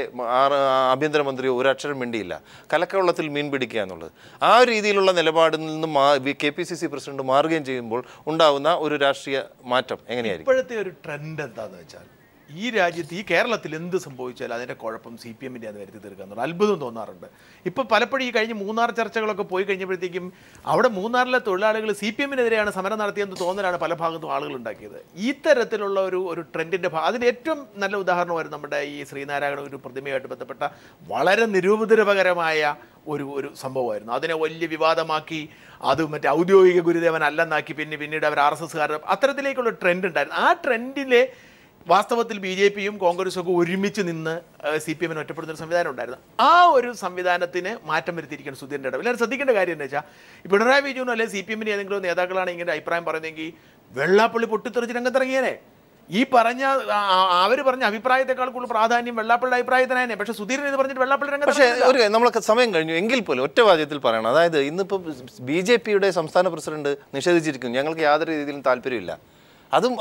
ആഭ്യന്തരമന്ത്രിയോ ഒരു അക്ഷരം മിണ്ടിയില്ല. കലക്കവെള്ളത്തിൽ മീൻ പിടിക്കുക എന്നുള്ളത് ആ രീതിയിലുള്ള നിലപാടിൽ നിന്ന് KPCC പ്രസിഡന്റ് മാറുകയും ചെയ്യുമ്പോൾ ഉണ്ടാവുന്ന ഒരു രാഷ്ട്രീയ മാറ്റം എങ്ങനെയായിരിക്കും? ഇപ്പോഴത്തെ ഒരു ട്രെൻഡ് എന്താണെന്ന് വെച്ചാൽ ഈ രാജ്യത്ത് ഈ കേരളത്തിൽ എന്ത് സംഭവിച്ചാലും അതിൻ്റെ കുഴപ്പം CPM-ൻ്റെ അത് വരുത്തി തീർക്കാന്നുള്ള അത്ഭുതം തോന്നാറുണ്ട്. ഇപ്പോൾ പലപ്പോഴും ഈ കഴിഞ്ഞ മൂന്നാർ ചർച്ചകളൊക്കെ പോയി കഴിഞ്ഞപ്പോഴത്തേക്കും അവിടെ മൂന്നാറിലെ തൊഴിലാളികൾ CPM-നെതിരെയാണ് സമരം നടത്തിയെന്ന് തോന്നലാണ് പല ഭാഗത്തും ആളുകൾ ഉണ്ടാക്കിയത്. ഈ തരത്തിലുള്ള ഒരു ട്രെൻഡിൻ്റെ അതിന് ഏറ്റവും നല്ല ഉദാഹരണമായിരുന്നു നമ്മുടെ ഈ ശ്രീനാരായണ ഒരു പ്രതിമയായിട്ട് ബന്ധപ്പെട്ട വളരെ നിരുപദ്രവകരമായ ഒരു സംഭവമായിരുന്നു. അതിനെ വലിയ വിവാദമാക്കി അത് മറ്റേ ഔദ്യോഗിക ഗുരുദേവൻ അല്ലെന്നാക്കി പിന്നീട് അവർ RSSകാരുടെ അത്തരത്തിലേക്കുള്ള ട്രെൻഡ് ഉണ്ടായിരുന്നു. ആ ട്രെൻഡിലെ വാസ്തവത്തിൽ BJP-യും കോൺഗ്രസും ഒക്കെ ഒരുമിച്ച് നിന്ന് CPM-നെ ഒറ്റപ്പെടുന്നൊരു സംവിധാനം ഉണ്ടായിരുന്നു. ആ ഒരു സംവിധാനത്തിന് മാറ്റം വരുത്തിയിരിക്കുകയാണ് സുധീരൻ്റെ ഇടപെടൽ. എല്ലാവരും ശ്രദ്ധിക്കേണ്ട കാര്യം എന്ന് വെച്ചാൽ ഈ പിണറായി വിജയനോ അല്ലെങ്കിൽ CPM-ൻ്റെ ഏതെങ്കിലും നേതാക്കളാണ് ഇങ്ങനെ അഭിപ്രായം പറയുന്നതെങ്കിൽ വെള്ളാപ്പള്ളി പൊട്ടിത്തെറിച്ച് രംഗത്തിറങ്ങിയേനെ. ഈ അവർ പറഞ്ഞ അഭിപ്രായത്തെക്കാൾ കൂടുതൽ പ്രാധാന്യം വെള്ളാപ്പള്ളിയുടെ അഭിപ്രായത്തിനായിരുന്നു. പക്ഷേ സുധീരൻ ഇത് പറഞ്ഞിട്ട് വെള്ളാപ്പള്ളി രംഗത്ത്. പക്ഷേ നമ്മളൊക്കെ സമയം കഴിഞ്ഞു എങ്കിൽ പോലും ഒറ്റ വാചകത്തിൽ പറയണം. അതായത് ഇന്നിപ്പോൾ BJP-യുടെ സംസ്ഥാന പ്രസിഡന്റ് നിഷേധിച്ചിരിക്കുന്നു, ഞങ്ങൾക്ക് യാതൊരു രീതിയിലും താല്പര്യമില്ല. അതും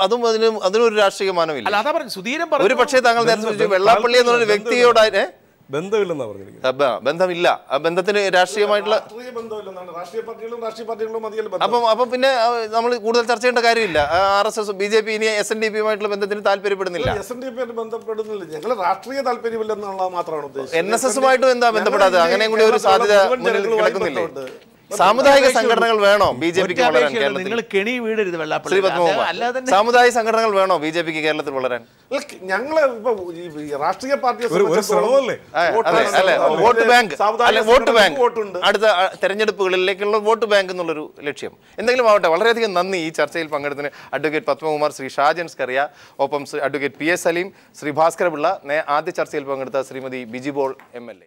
അതിനൊരു രാഷ്ട്രീയ മാനമില്ല. അതാ പറഞ്ഞു സുധീരൻ ഒരു പക്ഷേ താങ്കൾ നേരത്തെ വെള്ളാപ്പള്ളി എന്നൊരു വ്യക്തിയോട് ബന്ധമില്ലെന്നാ പറഞ്ഞിരിക്കുന്നത്. ബന്ധമില്ല, ആ ബന്ധത്തിന് രാഷ്ട്രീയമായിട്ടുള്ള അപ്പം പിന്നെ നമ്മൾ കൂടുതൽ ചർച്ച ചെയ്യേണ്ട കാര്യമില്ല. RSS BJP ഇനി SNDP-യുമായിട്ടുള്ള ബന്ധത്തിന് താല്പര്യപ്പെടുന്നില്ല. ഞങ്ങൾ രാഷ്ട്രീയ താല്പര്യമില്ലെന്നുള്ള മാത്രമാണ് ഉദ്ദേശിച്ചത്. NSS-ഉമായിട്ടും എന്താ ബന്ധപ്പെടാതെ? അങ്ങനെ കൂടി ഒരു സാധ്യത മുന്നിൽ കിടക്കുന്നില്ലേ? സാമുദായിക സംഘടനകൾ വേണോ BJP-ക്ക് വളരാൻ കേരളത്തിൽ? ശ്രീ പത്മകുമാർ, സാമുദായിക സംഘടനകൾ വേണോ BJP-ക്ക് കേരളത്തിൽ വളരാൻ? ഞങ്ങള് രാഷ്ട്രീയ പാർട്ടിയെ വോട്ട് ബാങ്ക് അടുത്ത തെരഞ്ഞെടുപ്പുകളിലേക്കുള്ള വോട്ട് ബാങ്ക് എന്നുള്ളൊരു ലക്ഷ്യം. എന്തെങ്കിലും ആവട്ടെ. വളരെയധികം നന്ദി ഈ ചർച്ചയിൽ പങ്കെടുത്തതിന് അഡ്വക്കേറ്റ് പത്മകുമാർ, ശ്രീ ഷാജൻ സ്കറിയ, ഒപ്പം അഡ്വക്കേറ്റ് PS സലീം, ശ്രീ ഭാസ്കരപിള്ള, ആദ്യ ചർച്ചയിൽ പങ്കെടുത്ത ശ്രീമതി ബിജിബോൾ MLA.